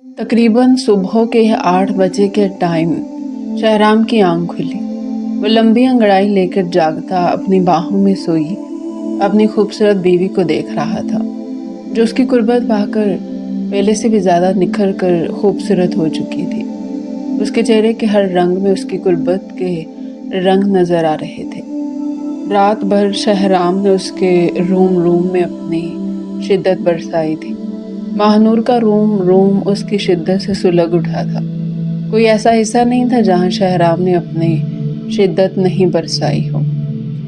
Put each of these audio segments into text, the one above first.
तकरीबन सुबह के 8 बजे के टाइम शहराम की आंख खुली। वो लंबी अंगड़ाई लेकर जागता अपनी बाहों में सोई अपनी खूबसूरत बीवी को देख रहा था, जो उसकी कुर्बत पाकर पहले से भी ज़्यादा निखर कर खूबसूरत हो चुकी थी। उसके चेहरे के हर रंग में उसकी कुर्बत के रंग नज़र आ रहे थे। रात भर शहराम ने उसके रूम में अपनी शिद्दत बरसाई थी। महानूर का रूम उसकी शिद्दत से सुलग उठा था। कोई ऐसा हिस्सा नहीं था जहाँ शहराम ने अपनी शिद्दत नहीं बरसाई हो।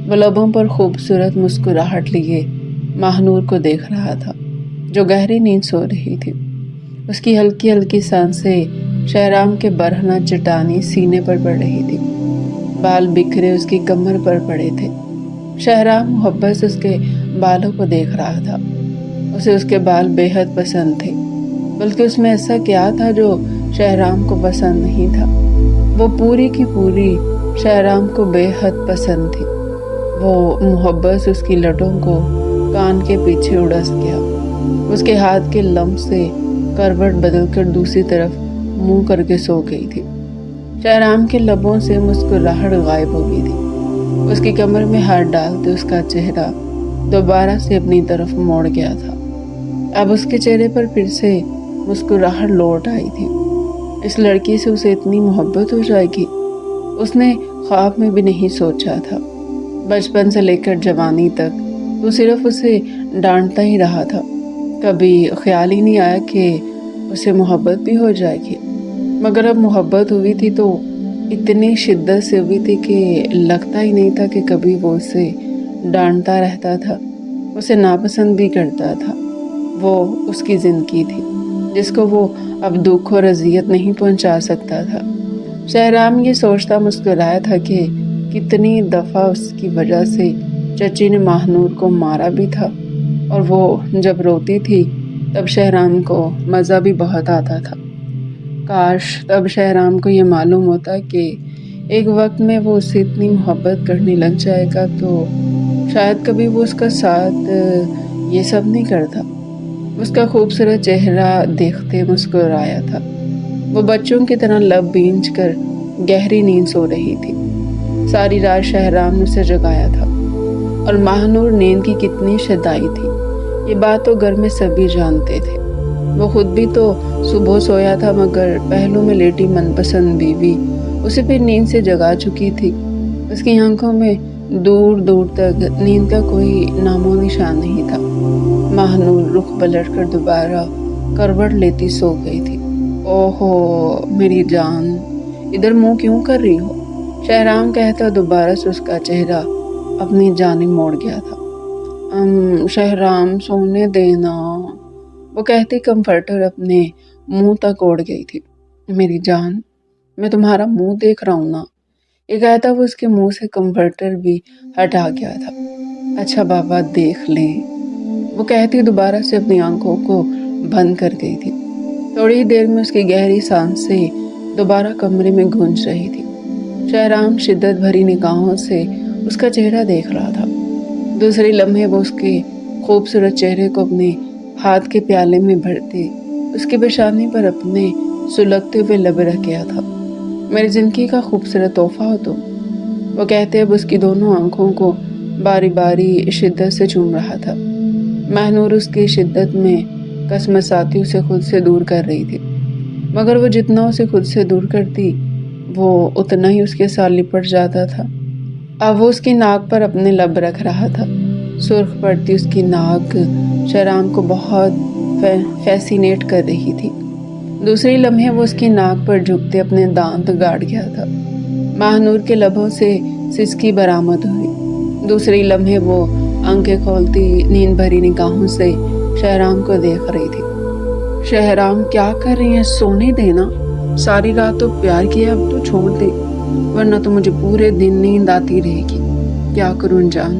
वो लबों पर खूबसूरत मुस्कुराहट लिए महानूर को देख रहा था, जो गहरी नींद सो रही थी। उसकी हल्की हल्की सांसें शहराम के बरहना चट्टानी सीने पर पड़ रही थी। बाल बिखरे उसकी कमर पर पड़े थे। शहराम मोहब्बत से उसके बालों को देख रहा था। उसे उसके बाल बेहद पसंद थे, बल्कि उसमें ऐसा क्या था जो शहराम को पसंद नहीं था। वो पूरी की पूरी शहराम को बेहद पसंद थी। वो मोहब्बत से उसकी लटों को कान के पीछे उड़स गया। उसके हाथ के लम्ब से करवट बदलकर दूसरी तरफ मुंह करके सो गई थी। शहराम के लबों से मुस्कुराहट गायब हो गई थी। उसकी कमर में हाथ डालते उसका चेहरा दोबारा से अपनी तरफ मोड़ गया था। अब उसके चेहरे पर फिर से मुस्कुराहट लौट आई थी। इस लड़की से उसे इतनी मोहब्बत हो जाएगी, उसने ख्वाब में भी नहीं सोचा था। बचपन से लेकर जवानी तक वो सिर्फ उसे डांटता ही रहा था। कभी ख्याल ही नहीं आया कि उसे मोहब्बत भी हो जाएगी। मगर अब मोहब्बत हुई थी तो इतनी शिद्दत से हुई थी कि लगता ही नहीं था कि कभी वो उसे डांटता रहता था, उसे नापसंद भी करता था। वो उसकी ज़िंदगी थी जिसको वो अब दुख और अजियत नहीं पहुंचा सकता था। शहराम ये सोचता मुस्कुराया था कि कितनी दफ़ा उसकी वजह से चची ने महानूर को मारा भी था, और वो जब रोती थी तब शहराम को मज़ा भी बहुत आता था। काश तब शहराम को ये मालूम होता कि एक वक्त में वो उससे इतनी मोहब्बत करने लग जाएगा तो शायद कभी वो उसका साथ ये सब नहीं करता। उसका खूबसूरत चेहरा देखते मुस्कुराया था। वो बच्चों की तरह लब बींच कर गहरी नींद सो रही थी। सारी रात शहराम ने उसे जगाया था, और महानूर नींद की कितनी शदाई थी ये बात तो घर में सभी जानते थे। वो खुद भी तो सुबह सोया था, मगर पहलू में लेटी मनपसंद बीवी उसे फिर नींद से जगा चुकी थी। उसकी आंखों में दूर दूर तक नींद का कोई नामो निशान नहीं था। महानूर रुख पलट कर दोबारा करवट लेती सो गई थी। ओहो मेरी जान, इधर मुंह क्यों कर रही हो? शहराम कहता दोबारा से उसका चेहरा अपनी जानिब मोड़ गया था। शहराम सोने देना, वो कहती कंफर्टर अपने मुंह तक ओढ़ गई थी। मेरी जान, मैं तुम्हारा मुंह देख रहा हूँ ना। ये कहता वो उसके मुंह से कंफर्टर भी हटा गया था। अच्छा बाबा देख लें, वो कहती दोबारा से अपनी आंखों को बंद कर गई थी। थोड़ी देर में उसकी गहरी सांसें दोबारा कमरे में गूंज रही थी। शहराम शिद्दत भरी निगाहों से उसका चेहरा देख रहा था। दूसरे लम्हे वो उसके खूबसूरत चेहरे को अपने हाथ के प्याले में भरते उसकी पेशानी पर अपने सुलगते हुए लब रख गया था। मेरी ज़िंदगी का खूबसूरत तोहफा हो तुम, वो कहते अब उसकी दोनों आंखों को बारी बारी शिद्दत से चूम रहा था। महानूर उसकी शिद्दत में कसमसाती उसे खुद से दूर कर रही थी, मगर वो जितना उसे खुद से दूर करती वो उतना ही उसके साथ लिपट जाता था। अब वो उसकी नाक पर अपने लब रख रहा था। सुर्ख पड़ती उसकी नाक शहराम को बहुत फैसिनेट कर रही थी। दूसरी लम्हे वो उसकी नाक पर झुकते अपने दांत गाड़ गया था। महानूर के लबों से सिसकी बरामद हुई। दूसरी लम्हे वो आंखें खोलती नींद भरी निगाहों से शहराम को देख रही थी। शहराम क्या कर रही है? सोने देना। सारी रात तो प्यार किया, अब तो छोड़ दे, वरना तो मुझे पूरे दिन नींद आती रहेगी। क्या करूं जान,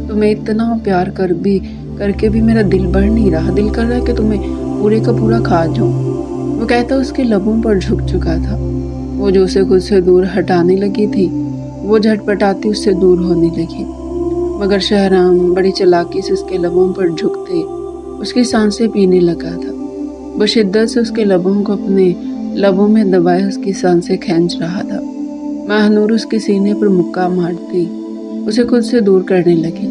तुम्हें इतना प्यार करके भी मेरा दिल बढ़ नहीं रहा। दिल कर रहा है कि तुम्हें पूरे का पूरा खा जाऊं। वो कहता उसके लबों पर झुक चुका था। वो जो उसे खुद से दूर हटाने लगी थी वो झटपटाती उससे दूर होने लगी, मगर शहराम बड़ी चालाकी से उसके लबों पर झुकते उसकी सांसें पीने लगा था। وہ شدت سے اس کے لبوں کو اپنے لبوں میں دبائے اس کی سانسیں کھینچ رہا تھا۔ ماہنور اس کے سینے پر مکہ مارتی اسے خود سے دور کرنے لگی،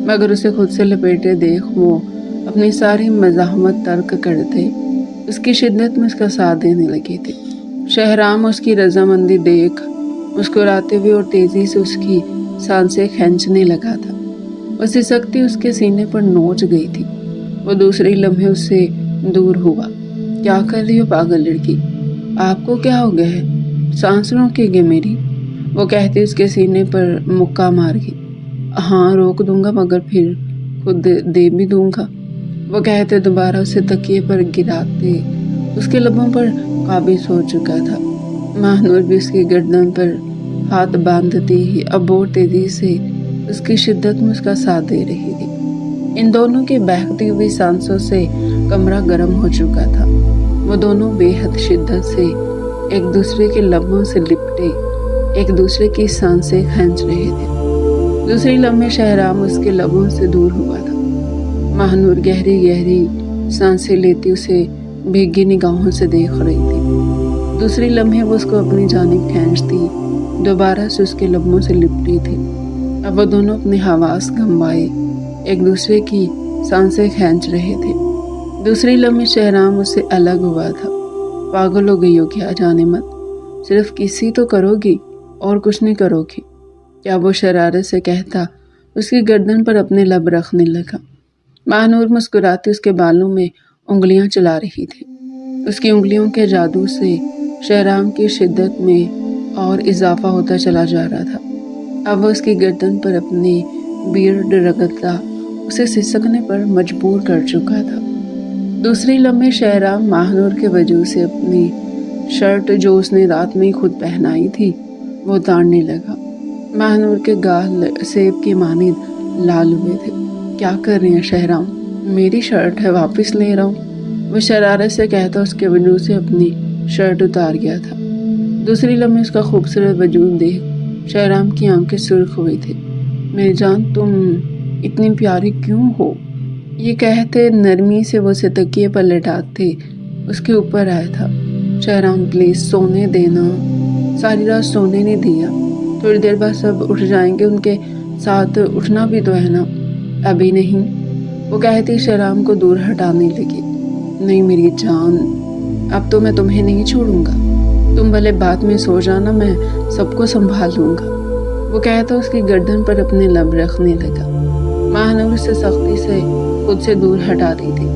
مگر اسے خود سے لپیٹے دیکھ وہ اپنی ساری مزاحمت ترک کر دے اس کی شدت میں اس کا ساتھ دینے لگی تھی۔ شہرام اس کی رضامندی دیکھ مسکراتے ہوئے اور تیزی سے اس کی سانسیں کھینچنے لگا تھا۔ وہ سسکتی اس کے سینے پر نوچ گئی تھی۔ وہ دوسرے لمحے اس سے دور ہوا۔ کیا کر رہی ہو پاگل لڑکی؟ آپ کو کیا ہو گیا ہے؟ سانس روکے گے میری؟ وہ کہتی اس کے سینے پر مکہ مار گئی۔ ہاں روک دوں گا، مگر پھر خود دے بھی دوں گا، وہ کہتے دوبارہ اسے تکیے پر گراتے اس کے لبوں پر قابض ہو چکا تھا۔ ماہنور بھی اس کی گردن پر ہاتھ باندھتی ہی اب اور تیزی سے اس کی شدت میں اس کا ساتھ دے رہی تھی۔ ان دونوں کی بہتی ہوئی سانسوں سے کمرہ گرم ہو چکا تھا۔ وہ دونوں بے حد شدت سے ایک دوسرے کے لبوں سے لپٹے ایک دوسرے کی سانسیں کھینچ رہے تھے۔ دوسری لمحے شہرام اس کے لبوں سے دور ہوا تھا۔ ماہنور گہری گہری سانسیں لیتی اسے بھیگی نگاہوں سے دیکھ رہی تھی۔ دوسری لمحے وہ اس کو اپنی جانب کھینچتی دوبارہ سے اس کے لبوں سے لپٹی تھی۔ اب وہ دونوں اپنے حواس گنوائے ایک دوسرے کی سانسیں کھینچ رہے تھے۔ دوسری لمحے شہرام اس سے الگ ہوا تھا۔ پاگل ہو گئی ہو کیا؟ جانے مت، صرف کسی تو کرو گی اور کچھ نہیں کرو گی کیا؟ وہ شرارت سے کہتا اس کی گردن پر اپنے لب رکھنے لگا۔ ماہنور مسکراتی اس کے بالوں میں انگلیاں چلا رہی تھی۔ اس کی انگلیوں کے جادو سے شہرام کی شدت میں اور اضافہ ہوتا چلا جا رہا تھا۔ اب وہ اس کی گردن پر اپنی بیئرڈ رگڑتا اسے سسکنے پر مجبور کر چکا تھا۔ دوسری لمحے شہرام ماہنور کے وجود سے اپنی شرٹ جو اس نے رات میں خود پہنائی تھی وہ اتارنے لگا۔ ماہنور کے گال سیب کی مانند لال ہوئے تھے۔ کیا کر رہی ہیں شہرام؟ میری شرٹ ہے، واپس لے رہا ہوں، وہ شرارت سے کہتا اس کے وجود سے اپنی شرٹ اتار گیا تھا۔ دوسری لمحے اس کا خوبصورت وجود دیکھ شہرام کی آنکھیں سرخ ہوئی تھی۔ میری جان تم اتنی پیاری کیوں ہو؟ یہ کہتے نرمی سے وہ اسے تکیے پر لٹاتے اس کے اوپر آیا تھا۔ شہرام پلیز سونے دینا۔ ساری رات سونے نہیں دیا، تھوڑی دیر بعد سب اٹھ جائیں گے، ان کے ساتھ اٹھنا بھی تو ہے نا۔ ابھی نہیں، وہ کہتی شہرام کو دور ہٹانے لگی۔ نہیں میری جان، اب تو میں تمہیں نہیں چھوڑوں گا، تم بھلے بعد میں سو جانا، میں سب کو سنبھال لوں گا، وہ کہتا اس کی گردن پر اپنے لب رکھنے لگا۔ ماہنور سے سختی سے خود سے دور ہٹا رہی تھی،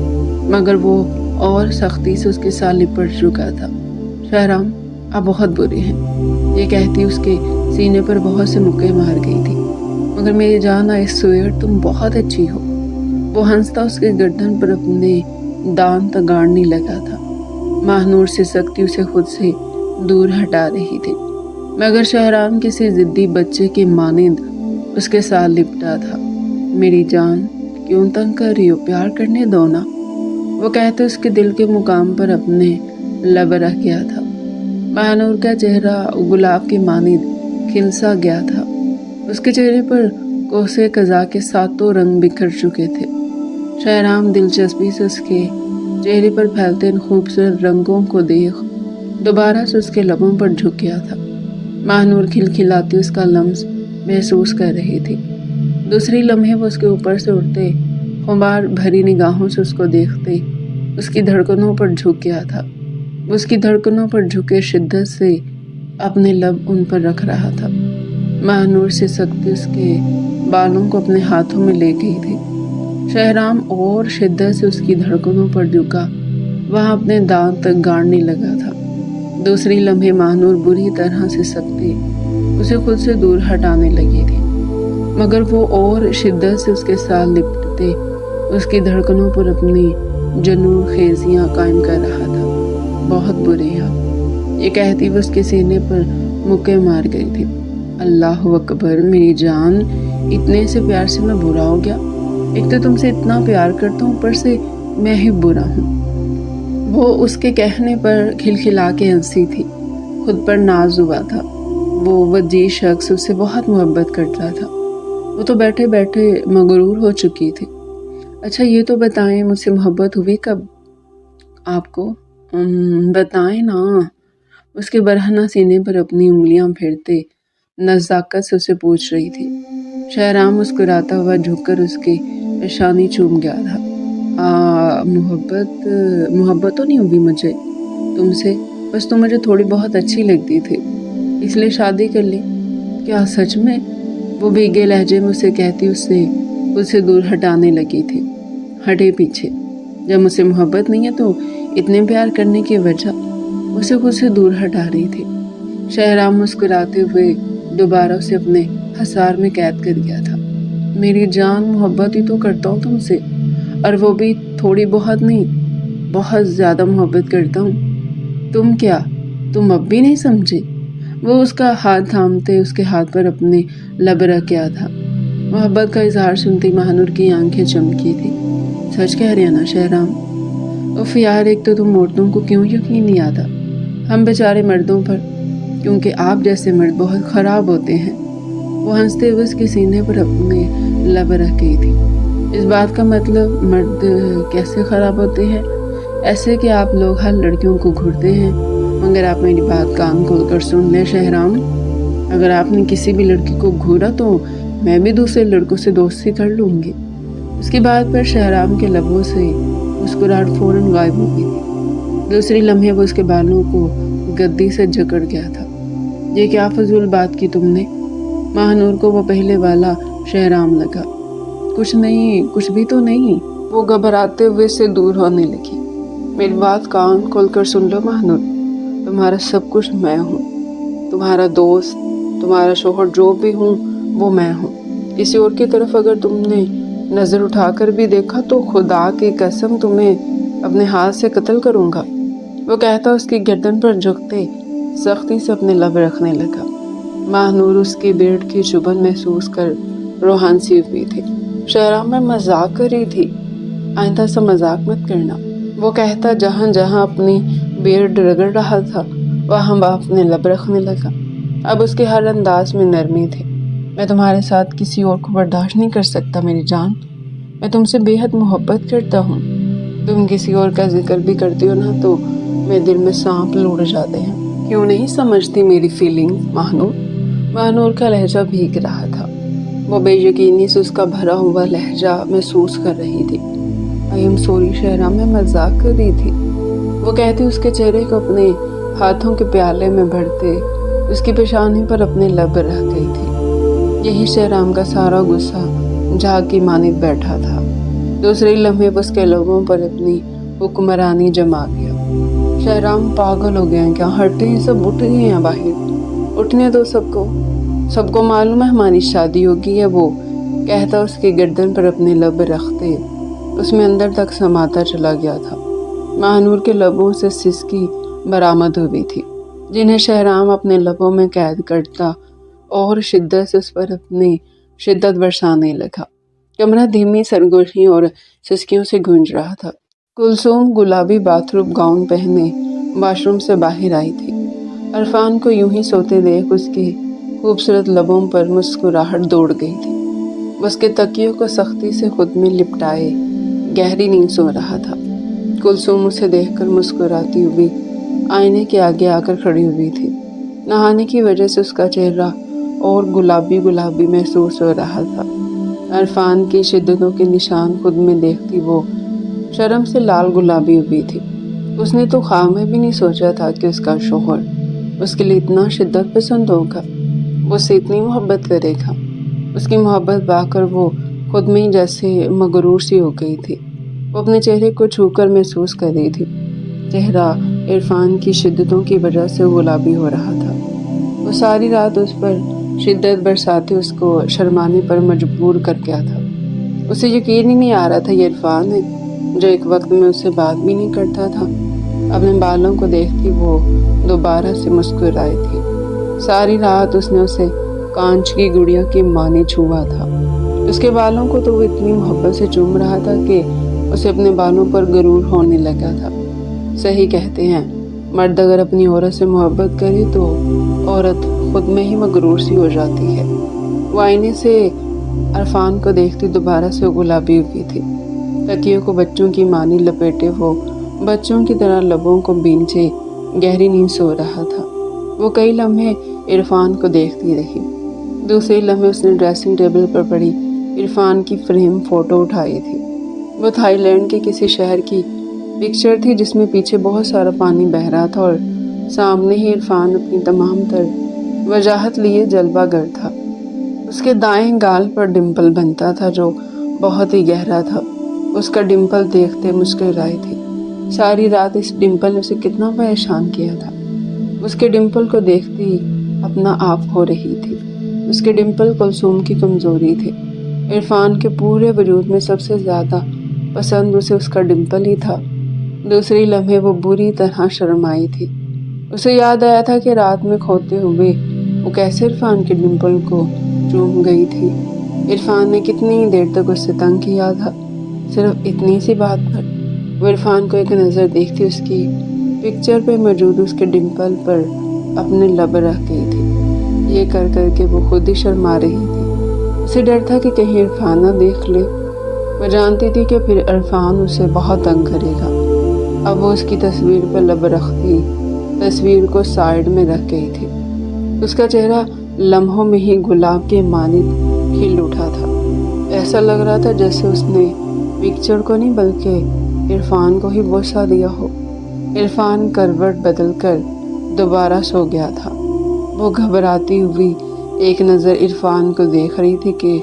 مگر وہ اور سختی سے اس کے ساتھ لپٹ چکا تھا۔ شہرام آپ بہت برے ہیں، یہ کہتی اس کے سینے پر بہت سے مکے مار گئی تھی۔ مگر میری جان آئی سویئر تم بہت اچھی ہو، وہ ہنستا اس کے گردن پر اپنے دانت گاڑنے لگا تھا۔ ماہنور سے سختی اسے خود سے دور ہٹا رہی تھی، مگر شہرام کسی ضدی بچے کے مانند اس کے ساتھ لپٹا تھا۔ میری جان کیوں تنگ کر رہی ہو، پیار کرنے دو نا، وہ کہتے اس کے دل کے مقام پر اپنے لب رکھ گیا تھا۔ ماہنور کا چہرہ گلاب کے مانند کھلسا گیا تھا۔ اس کے چہرے پر کوسے قضا کے ساتوں رنگ بکھر چکے تھے۔ شہرام دلچسپی سے اس کے چہرے پر پھیلتے ان خوبصورت رنگوں کو دیکھ دوبارہ سے اس کے لبوں پر جھک گیا تھا۔ ماہنور کھلکھلاتی اس کا لمس محسوس کر رہی تھی۔ دوسری لمحے وہ اس کے اوپر سے اٹھتے خمار بھری نگاہوں سے اس کو دیکھتے اس کی دھڑکنوں پر جھک گیا تھا۔ اس کی دھڑکنوں پر جھکے شدت سے اپنے لب ان پر رکھ رہا تھا۔ ماہنور سے سختی اس کے بالوں کو اپنے ہاتھوں میں لے گئی تھی۔ شہرام اور شدت سے اس کی دھڑکنوں پر جھکا وہاں اپنے دانت گاڑنے لگا تھا۔ دوسری لمحے ماہنور بری طرح سے سختی اسے خود سے دور ہٹانے لگی تھی، مگر وہ اور شدت سے اس کے ساتھ لپٹتے اس کی دھڑکنوں پر اپنی جنون خیزیاں قائم کر رہا تھا۔ بہت برے ہیں، یہ کہتی وہ اس کے سینے پر مکے مار گئی تھی۔ اللہ اکبر، میری جان اتنے سے پیار سے میں برا ہو گیا؟ ایک تو تم سے اتنا پیار کرتا ہوں، اوپر سے میں ہی برا ہوں۔ وہ اس کے کہنے پر کھلکھلا کے ہنسی تھی، خود پر ناز ہوا تھا۔ وہ وجیح شخص اس سے بہت محبت کرتا تھا۔ وہ تو بیٹھے بیٹھے مغرور ہو چکی تھی۔ اچھا یہ تو بتائیں مجھ سے محبت ہوئی کب؟ آپ کو؟ بتائیں نا، اس کے برہنہ سینے پر اپنی انگلیاں پھیرتے نزاکت سے اسے پوچھ رہی تھی۔ شہرام مسکراتا ہوا جھک کر اس کی پیشانی چوم گیا تھا۔ محبت تو نہیں ہوئی مجھے تم سے، بس تم مجھے تھوڑی بہت اچھی لگتی تھی، اس لیے شادی کر لی۔ کیا سچ میں؟ وہ بھیگے لہجے میں اسے کہتی اسے دور ہٹانے لگی تھی۔ ہٹے پیچھے، جب مجھ سے محبت نہیں ہے تو اتنے پیار کرنے کی وجہ؟ اسے خود سے دور ہٹا رہی تھی۔ شہرام مسکراتے ہوئے دوبارہ اسے اپنے حصار میں قید کر گیا تھا۔ میری جان، محبت ہی تو کرتا ہوں تم سے، اور وہ بھی تھوڑی بہت نہیں، بہت زیادہ محبت کرتا ہوں۔ تم کیا، تم اب بھی نہیں سمجھے؟ وہ اس کا ہاتھ تھامتے اس کے ہاتھ پر اپنے لب رکھ گیا تھا۔ محبت کا اظہار سنتی ماہنور کی آنکھیں چمکی تھی۔ سچ کہہ رہے ہیں نا شہرام؟ اف یار، ایک تو تم عورتوں کو کیوں یقین نہیں آتا ہم بیچارے مردوں پر، کیونکہ آپ جیسے مرد بہت خراب ہوتے ہیں۔ وہ ہنستے ہوئے اس کے سینے پر اپنے لب رکھ گئی تھی۔ اس بات کا مطلب مرد کیسے خراب ہوتے ہیں؟ ایسے کہ آپ لوگ ہر لڑکیوں کو گھورتے ہیں، مگر آپ میری بات کان کھول کر سن لیں شہرام، اگر آپ نے کسی بھی لڑکی کو گھورا تو میں بھی دوسرے لڑکوں سے دوستی کر لوں گی۔ اس کی بات پر شہرام کے لبوں سے مسکراہٹ فوراً غائب ہو گئی تھی۔ دوسری لمحے وہ اس کے بالوں کو گدی سے جکڑ گیا تھا۔ یہ کیا فضول بات کی تم نے؟ ماہنور کو وہ پہلے والا شہرام لگا۔ کچھ نہیں، کچھ بھی تو نہیں، وہ گھبراتے ہوئے سے دور ہونے لگی۔ میری بات کان کھول کر سن لو ماہنور، تمہارا سب کچھ میں ہوں، تمہارا دوست، تمہارا شوہر، جو بھی ہوں وہ میں ہوں۔ کسی اور کی طرف اگر تم نے نظر اٹھا کر بھی دیکھا تو خدا کی قسم تمہیں اپنے ہاتھ سے قتل کروں گا۔ وہ کہتا اس کی گردن پر جھکتے سختی سے اپنے لب رکھنے لگا۔ ماہنور اس کی بیڑ کی چبھن محسوس کر روحان سی ہوئی تھی۔ شہرام، میں مذاق کر رہی تھی، آئندہ سے مذاق مت کرنا۔ وہ کہتا جہاں جہاں اپنی بیڑ رگڑ رہا تھا وہاں وہ اپنے لب رکھنے لگا۔ اب اس کے ہر انداز میں نرمی تھی۔ میں تمہارے ساتھ کسی اور کو برداشت نہیں کر سکتا میری جان، میں تم سے بے حد محبت کرتا ہوں۔ تم کسی اور کا ذکر بھی کرتی ہو نا تو میرے دل میں سانپ لوڑ جاتے ہیں۔ کیوں نہیں سمجھتی میری فیلنگ ماہنور؟ ماہنور کا لہجہ بھیگ رہا تھا۔ وہ بے یقینی سے اس کا بھرا ہوا لہجہ محسوس کر رہی تھی۔ آئی ایم سوری شہرام، میں مذاق کر رہی تھی، وہ کہتی اس کے چہرے کو اپنے ہاتھوں کے پیالے میں بھرتے اس کی پیشانی پر اپنے لب رکھ گئی تھی۔ یہی شہرام کا سارا غصہ جھاگ کی مانند بیٹھا تھا۔ دوسرے لمحے اس کے لبوں پر اپنی حکمرانی جما گیا۔ شہرام پاگل ہو گئے ہیں کیا؟ ہٹتے ہیں سب، اٹھ گئے ہیں باہر، اٹھنے دو سب کو معلوم ہے ہماری شادی ہوگی ہے، وہ کہتا اس کی گردن پر اپنے لب رکھتے اس میں اندر تک سماتا چلا گیا تھا۔ ماہنور کے لبوں سے سسکی برآمد ہوئی تھی جنہیں شہرام اپنے لبوں میں قید کرتا اور شدت سے اس پر اپنی شدت برسانے لگا۔ کمرہ دھیمی سرگوشیوں اور سسکیوں سے گونج رہا تھا۔ کلثوم گلابی باتھ روم گاؤن پہنے واش روم سے باہر آئی تھی۔ عرفان کو یوں ہی سوتے دیکھ اس کے خوبصورت لبوں پر مسکراہٹ دوڑ گئی تھی۔ وہ اس کے تکیوں کو سختی سے خود میں لپٹائے گہری نیند سو رہا تھا۔ کلثوم اسے دیکھ کر مسکراتی ہوئی آئینے کے آگے آ کر کھڑی ہوئی تھی۔ نہانے کی وجہ سے اس کا چہرہ اور گلابی گلابی محسوس ہو رہا تھا۔ عرفان کی شدتوں کے نشان خود میں دیکھتی وہ شرم سے لال گلابی ہوئی تھی۔ اس نے تو خواب میں بھی نہیں سوچا تھا کہ اس کا شوہر اس کے لیے اتنا شدت پسند ہوگا، وہ اسے اتنی محبت کرے گا۔ اس کی محبت پا کر وہ خود میں ہی جیسے مغرور سی ہو گئی تھی۔ وہ اپنے چہرے کو چھو کر محسوس کر رہی تھی۔ چہرہ عرفان کی شدتوں کی وجہ سے گلابی ہو رہا تھا۔ وہ ساری رات اس پر شدت برساتے اس کو شرمانے پر مجبور کر گیا تھا۔ اسے یقین ہی نہیں آ رہا تھا یہ عرفان ہے جو ایک وقت میں اس سے بات بھی نہیں کرتا تھا۔ اپنے بالوں کو دیکھتی وہ دوبارہ سے مسکرائی تھی۔ ساری رات اس نے اسے کانچ کی گڑیا کی مانی چھوا تھا۔ اس کے بالوں کو تو وہ اتنی محبت سے چوم رہا تھا کہ اسے اپنے بالوں پر غرور ہونے لگا تھا۔ صحیح کہتے ہیں، مرد اگر اپنی عورت سے محبت کرے تو عورت خود میں ہی مغرور سی ہو جاتی ہے۔ وہ آئینے سے عرفان کو دیکھتی دوبارہ سے گلابی ہوئی تھی۔ تکیوں کو بچوں کی مانی لپیٹے وہ बच्चों की तरह लबों को बींचे गहरी नींद सो रहा था। वो कई लम्हे इरफान को देखती रही। दूसरे लम्हे उसने ड्रेसिंग टेबल पर पड़ी इरफान की फ्रेम फ़ोटो उठाई थी। वो थाईलैंड के किसी शहर की पिक्चर थी जिसमें पीछे बहुत सारा पानी बह रहा था और सामने ही इरफान अपनी तमाम तर वजाहत लिए जलवागर था। उसके दाएं गाल पर डिम्पल बनता था जो बहुत ही गहरा था। उसका डिम्पल देखते मुस्कुराई थी। सारी रात इस डिम्पल ने उसे कितना परेशान किया था। उसके डिम्पल को देखती अपना आप खो रही थी। उसके डिम्पल कुलसूम की कमज़ोरी थे। इरफान के पूरे वजूद में सबसे ज़्यादा पसंद उसे उसका डिम्पल ही था। दूसरी लम्हे वो बुरी तरह शर्माई थी। उसे याद आया था कि रात में खोते हुए वो कैसे इरफान के डिम्पल को चूम गई थी। इरफान ने कितनी देर तक उससे तंग किया था, सिर्फ इतनी सी बात पर। वो इरफान को एक नज़र देखती उसकी पिक्चर पे मौजूद उसके डिम्पल पर अपने लब रख गई थी। ये कर कर के वो खुद ही शर्मा रही थी। उसे डर था कि कहीं इरफान ना देख ले। वो जानती थी कि फिर इरफान उसे बहुत तंग करेगा। अब वो उसकी तस्वीर पर लब रखती तस्वीर को साइड में रख गई थी। उसका चेहरा लम्हों में ही गुलाब के मानित खिल उठा था। ऐसा लग रहा था जैसे उसने पिक्चर को नहीं बल्कि इरफान को ही बोसा दिया हो। इरफान करवट बदलकर दोबारा सो गया था। वो घबराती हुई एक नज़र इरफान को देख रही थी कि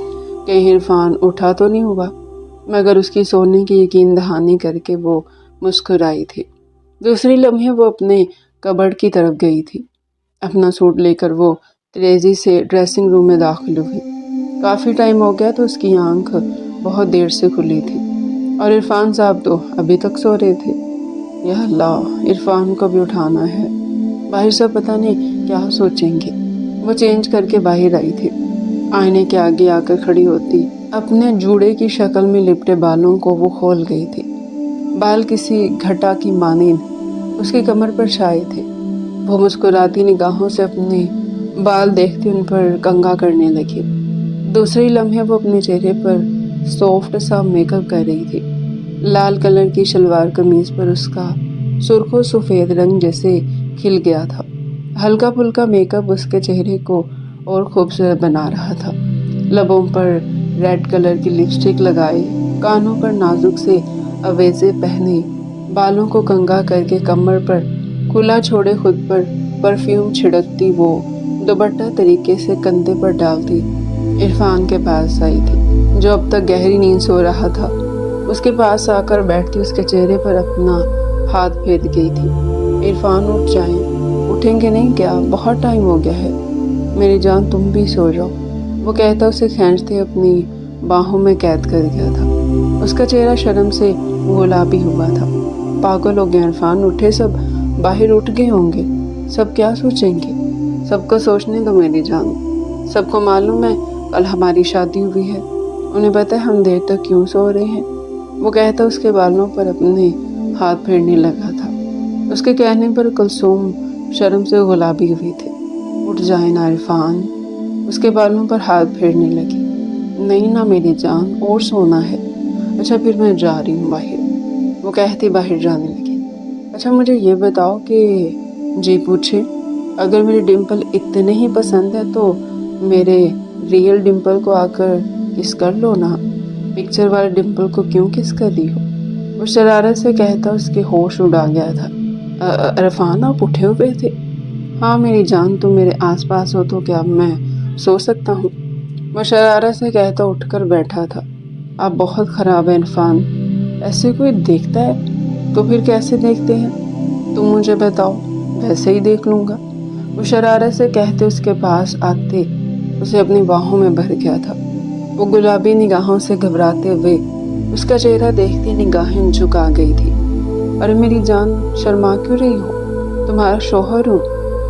कहीं इरफान उठा तो नहीं हुआ, मगर उसकी सोने की यकीन दहानी करके वो मुस्कुराई थी। दूसरी लम्हे वो अपने कबर्ड की तरफ गई थी। अपना सूट लेकर वो तेजी से ड्रेसिंग रूम में दाखिल हुई। काफ़ी टाइम हो गया तो उसकी आंख बहुत देर से खुली थी और इरफान साहब तो अभी तक सो रहे थे। या अल्लाह, इरफान को भी उठाना है। बाहर सब पता नहीं क्या सोचेंगे। वो चेंज करके बाहर आई थी। आईने के आगे आकर खड़ी होती अपने जूड़े की शक्ल में लिपटे बालों को वो खोल गई थी। बाल किसी घटा की मानिंद उसकी कमर पर छाए थे। वो मुस्कुराती निगाहों से अपने बाल देखती उन पर कंघा करने लगी। दूसरी लम्हे वो अपने चेहरे पर सॉफ्ट सा मेकअप कर रही थी। लाल कलर की शलवार कमीज पर उसका सुर्खो सफ़ेद रंग जैसे खिल गया था। हल्का फुल्का मेकअप उसके चेहरे को और खूबसूरत बना रहा था। लबों पर रेड कलर की लिपस्टिक लगाए, कानों पर नाजुक से अवेजे पहने, बालों को कंघा करके कमर पर खुला छोड़े खुद पर परफ्यूम छिड़कती वो दुपट्टा तरीके से कंधे पर डालती इरफान के पास आई थी, जो अब तक गहरी नींद सो रहा था। उसके पास आकर बैठती उसके चेहरे पर अपना हाथ फेर गई थी। इरफान उठ जाएं, उठेंगे नहीं क्या? बहुत टाइम हो गया है। मेरी जान तुम भी सो जाओ, वो कहता उसे खींचते अपनी बाहों में कैद कर गया था। उसका चेहरा शर्म से गुलाबी हुआ था। पागल हो गए इरफान, उठे सब, बाहर उठ गए होंगे, सब क्या सोचेंगे? सबको सोचने दो मेरी जान। सबको मालूम है कल हमारी शादी हुई है, उन्हें पता है हम देर तक क्यों सो रहे हैं। वो कहता उसके बालों पर अपने हाथ फेरने लगा था। उसके कहने पर कुलसूम शर्म से गुलाबी हुई थी। उठ जाए ना इरफान, उसके बालों पर हाथ फेरने लगी। नहीं ना मेरी जान, और सोना है। अच्छा फिर मैं जा रही हूँ बाहर, वो कहती बाहर जाने लगी। अच्छा मुझे ये बताओ कि जी पूछे, अगर मेरे डिम्पल इतने ही पसंद है तो मेरे रियल डिम्पल को आकर किस कर लो ना, पिक्चर वाले डिम्पल को क्यों किस कर रही हो? वो शरारत से कहता उसके होश उड़ा गया था। इरफान आप उठे हुए थे? हाँ मेरी जान, तुम मेरे आसपास हो तो क्या मैं सो सकता हूँ? वो शरारत से कहता उठकर बैठा था। आप बहुत ख़राब है इरफान, ऐसे कोई देखता है तो फिर कैसे देखते हैं? तुम मुझे बताओ, वैसे ही देख लूँगा। वो शरारत से कहते उसके पास आते उसे अपनी बाहों में भर गया था। वो गुलाबी निगाहों से घबराते हुए उसका चेहरा देखती निगाहें झुका गई थी। अरे मेरी जान, शर्मा क्यों रही हो? तुम्हारा शौहर हूँ,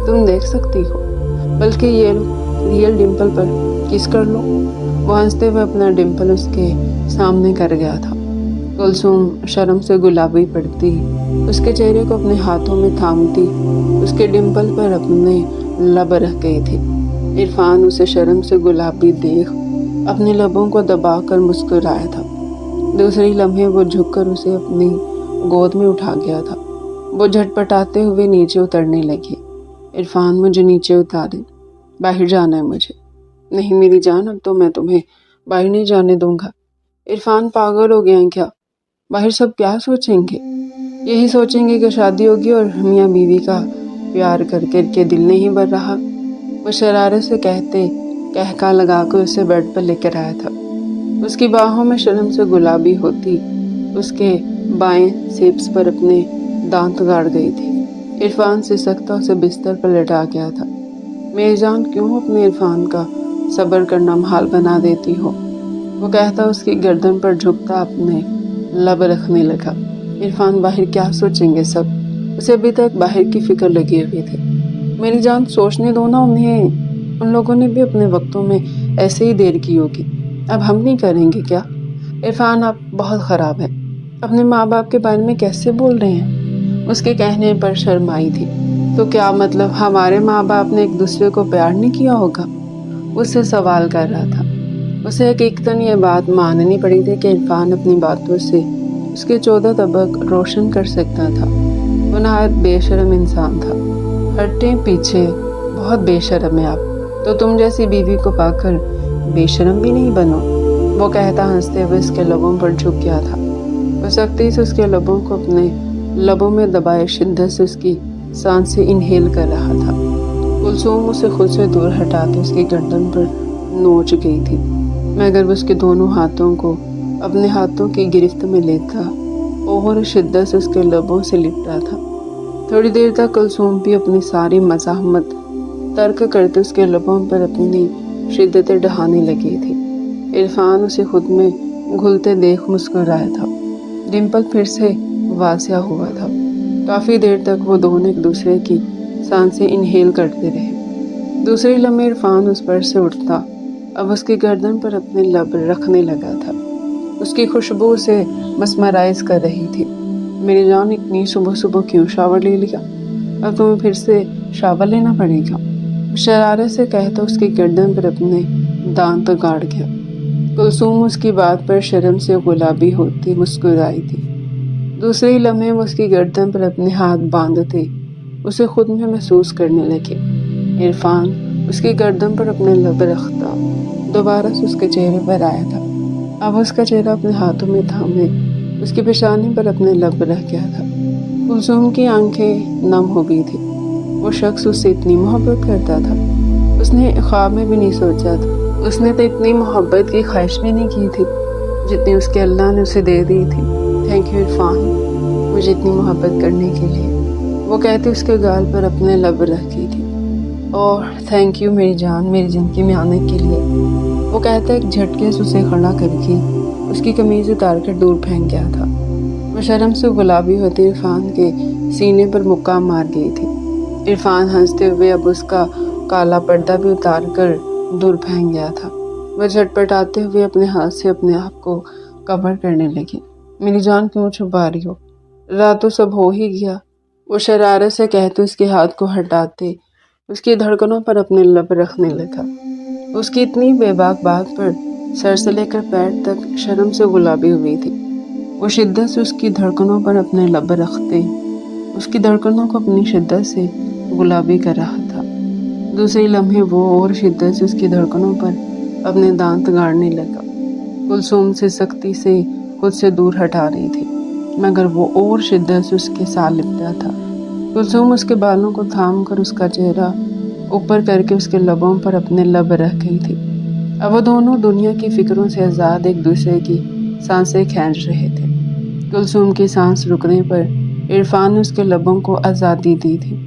तुम देख सकती हो। बल्कि ये रियल डिम्पल पर किस कर लो। वो हंसते हुए अपना डिम्पल उसके सामने कर गया था। कुलसूम शर्म से गुलाबी पड़ती उसके चेहरे को अपने हाथों में थामती उसके डिम्पल पर अपने लब रख गई थी। इरफान उसे शर्म से गुलाबी देख अपने लबों को दबाकर मुस्कुराया था। दूसरी लम्हे वो झुककर उसे अपनी गोद में उठा गया था। वो झटपटाते हुए नीचे उतरने लगी। इरफान, मुझे नीचे उतारें, बाहर जाना है मुझे। नहीं मेरी जान, अब तो मैं तुम्हें बाहर नहीं जाने दूंगा। इरफान, पागल हो गया है क्या? बाहर सब क्या सोचेंगे? यही सोचेंगे कि शादी होगी और मियाँ बीवी का प्यार कर कर के दिल नहीं भर रहा। वो शरारत से कहते कहका लगाकर उसे बेड पर लेकर आया था। उसकी बाहों में शर्म से गुलाबी होती उसके बाएं सिप्स पर अपने दांत गाड़ गई थी। इरफान सिसकता उसे बिस्तर पर लेटा गया था। मेरी जान, क्यों अपने इरफान का सब्र करना महाल बना देती हो? वो कहता उसकी गर्दन पर झुकता अपने लब रखने लगा। इरफान, बाहर क्या सोचेंगे सब? उसे अभी तक बाहर की फिक्र लगी हुई थी। मेरी जान, सोचने दो ना उन्हें। उन लोगों ने भी अपने वक्तों में ऐसे ही देर की होगी। अब हम नहीं करेंगे क्या? इरफान, आप बहुत ख़राब हैं। अपने माँ बाप के बारे में कैसे बोल रहे हैं? उसके कहने पर शर्म आई थी। तो क्या मतलब हमारे माँ बाप ने एक दूसरे को प्यार नहीं किया होगा? उससे सवाल कर रहा था। उसे हकीकतन ये बात माननी पड़ी थी कि इरफान अपनी बातों से उसके 14 तबक रोशन कर सकता था। वो नहायत बेशर्म इंसान था। हटते पीछे, बहुत बेशर्म है आप। तो तुम जैसी बीवी को पाकर बेशर्म भी नहीं बनो, वो कहता हंसते हुए उसके लबों पर झुक गया था। वो सख्ती से उसके लबों को अपने लबों में दबाए शिद्दत से उसकी सांसें इनहेल कर रहा था। कुलसूम उसे खुद से दूर हटाते उसकी गर्दन पर नोच गई थी, मगर वो उसके दोनों हाथों को अपने हाथों की गिरफ्त में लेता और शिद्दत से उसके लबों से लिपटा था। थोड़ी देर तक कुलसूम भी अपनी सारी मज़ाहमत तर्क करते उसके लबों पर अपनी शिद्दतें ढहाने लगी थी। इरफान उसे खुद में घुलते देख मुस्कुराया था। डिम्पल फिर से वासिया हुआ था। काफ़ी देर तक वो दोनों एक दूसरे की सांसें इनहेल करते रहे। दूसरे लम्हे इरफान उस पर से उठता, अब उसकी गर्दन पर अपने लब रखने लगा था। उसकी खुशबू उसे मस्मराइज कर रही थी। मेरी जान, इतनी सुबह सुबह क्यों शावर ले लिया? अब तुम्हें फिर से शावर लेना पड़ेगा। शरारत से कहता उसकी गर्दन पर अपने दांत गाड़ गया। कुलसूम उसकी बात पर शर्म से गुलाबी होती मुस्कुराई थी। दूसरे ही लम्हे वो उसकी गर्दन पर अपने हाथ बांधते उसे खुद में महसूस करने लगे। इरफान उसकी गर्दन पर अपने लब रखता दोबारा से उसके चेहरे पर आया था। अब उसका चेहरा अपने हाथों में थामे उसकी पेशानी पर अपने लब रख गया था। कुलसूम की आंखें नम हो गई थी। वो शख्स उससे इतनी मोहब्बत करता था, उसने ख्वाब में भी नहीं सोचा था। उसने तो इतनी मोहब्बत की ख्वाहिश भी नहीं की थी जितनी उसके अल्लाह ने उसे दे दी थी। थैंक यू इरफान, मुझे इतनी मोहब्बत करने के लिए, वो कहती उसके गाल पर अपने लब रखी थी। और थैंक यू मेरी जान, मेरी ज़िंदगी में आने के लिए, वो कहता एक झटके से उसे खड़ा करके उसकी कमीज़ उतार कर दूर फेंक गया था। वो शर्म से गुलाबी होते इरफान के सीने पर मुक्का मार गई थी। इरफान हंसते हुए अब उसका काला पर्दा भी उतार कर दूर फेंक गया था। वह झटपटाते हुए अपने हाथ से अपने आप को कवर करने लगी। मेरी जान, क्यों छुपा रही हो? रात तो सब हो ही गया, वो शरारत से कहते उसके हाथ को हटाते उसकी धड़कनों पर अपने लब रखने लगा। उसकी इतनी बेबाक बात पर सर से लेकर पैर तक शर्म से गुलाबी हुई थी। वो शिद्दत से उसकी धड़कनों पर अपने लब रखते उसकी धड़कनों को अपनी शिद्दत से गुलाबी कर रहा था। दूसरे लम्हे वो और शिद्दत से उसकी धड़कनों पर अपने दांत गाड़ने लगा। कुलसूम से सख्ती से खुद से दूर हटा रही थी, मगर वो और शिद्दत से उसके साथ लिपटा था। कुलसूम उसके बालों को थाम कर उसका चेहरा ऊपर करके उसके लबों पर अपने लब रख गई थी। अब वो दोनों दुनिया की फिक्रों से आज़ाद एक दूसरे की सांसें खींच रहे थे। कुलसूम की सांस रुकने पर इरफान ने उसके लबों को आज़ादी दी थी।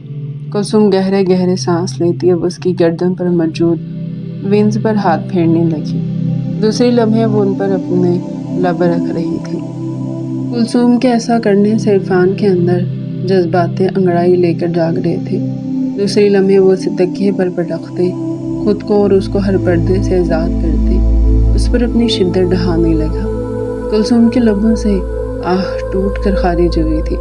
कुलसूम गहरे गहरे सांस लेती अब उसकी गर्दन पर मौजूद विंस पर हाथ फेरने लगी। दूसरी लम्हे वो उन पर अपने लब रख रही थी। कुलसूम के ऐसा करने से इरफान के अंदर जज्बाते अंगड़ाई लेकर जाग रहे थे। दूसरी लम्हे वो उसे तकिए पर पटकते खुद को और उसको हर पर्दे से आज़ाद करते उस पर अपनी शिद्दत ढहाने लगा। कुलसूम के लबों से आह टूट कर खारिज हुई थी,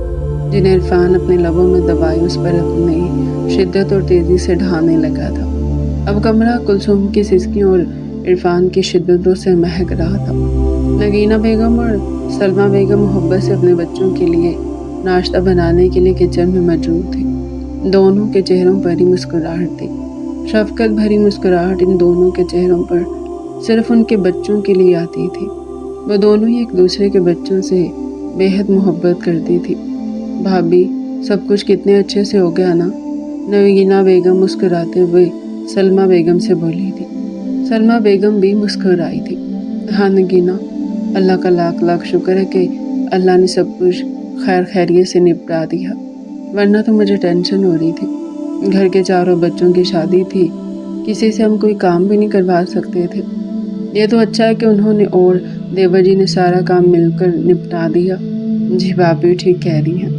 जिन्हें इरफान अपने लबों में दबाए उस पर अपनी शिद्दत और तेज़ी से ढहाने लगा था। अब कमरा कुलसूम की सिसकियों और عرفان کی شدتوں سے مہک رہا تھا۔ نگینہ بیگم اور سلمہ بیگم محبت سے اپنے بچوں کے لیے ناشتہ بنانے کے لیے کچن میں مصروف تھی۔ دونوں کے چہروں پر ہی مسکراہٹ تھی، شفقت بھری مسکراہٹ ان دونوں کے چہروں پر صرف ان کے بچوں کے لیے آتی تھی۔ وہ دونوں ہی ایک دوسرے کے بچوں سے بے حد محبت کرتی تھی۔ بھابھی سب کچھ کتنے اچھے سے ہو گیا نا؟ نگینہ بیگم مسکراتے ہوئے سلمہ بیگم سے بولی تھی۔ سلمہ بیگم بھی مسکرائی تھی۔ ہاں نگینہ، اللہ کا لاکھ لاکھ شکر ہے کہ اللہ نے سب کچھ خیر خیریت سے نپٹا دیا، ورنہ تو مجھے ٹینشن ہو رہی تھی۔ گھر کے چاروں بچوں کی شادی تھی، کسی سے ہم کوئی کام بھی نہیں کروا سکتے تھے۔ یہ تو اچھا ہے کہ انہوں نے اور دیور جی نے سارا کام مل کر نپٹا دیا۔ جی بھابھی ٹھیک کہہ رہی ہیں،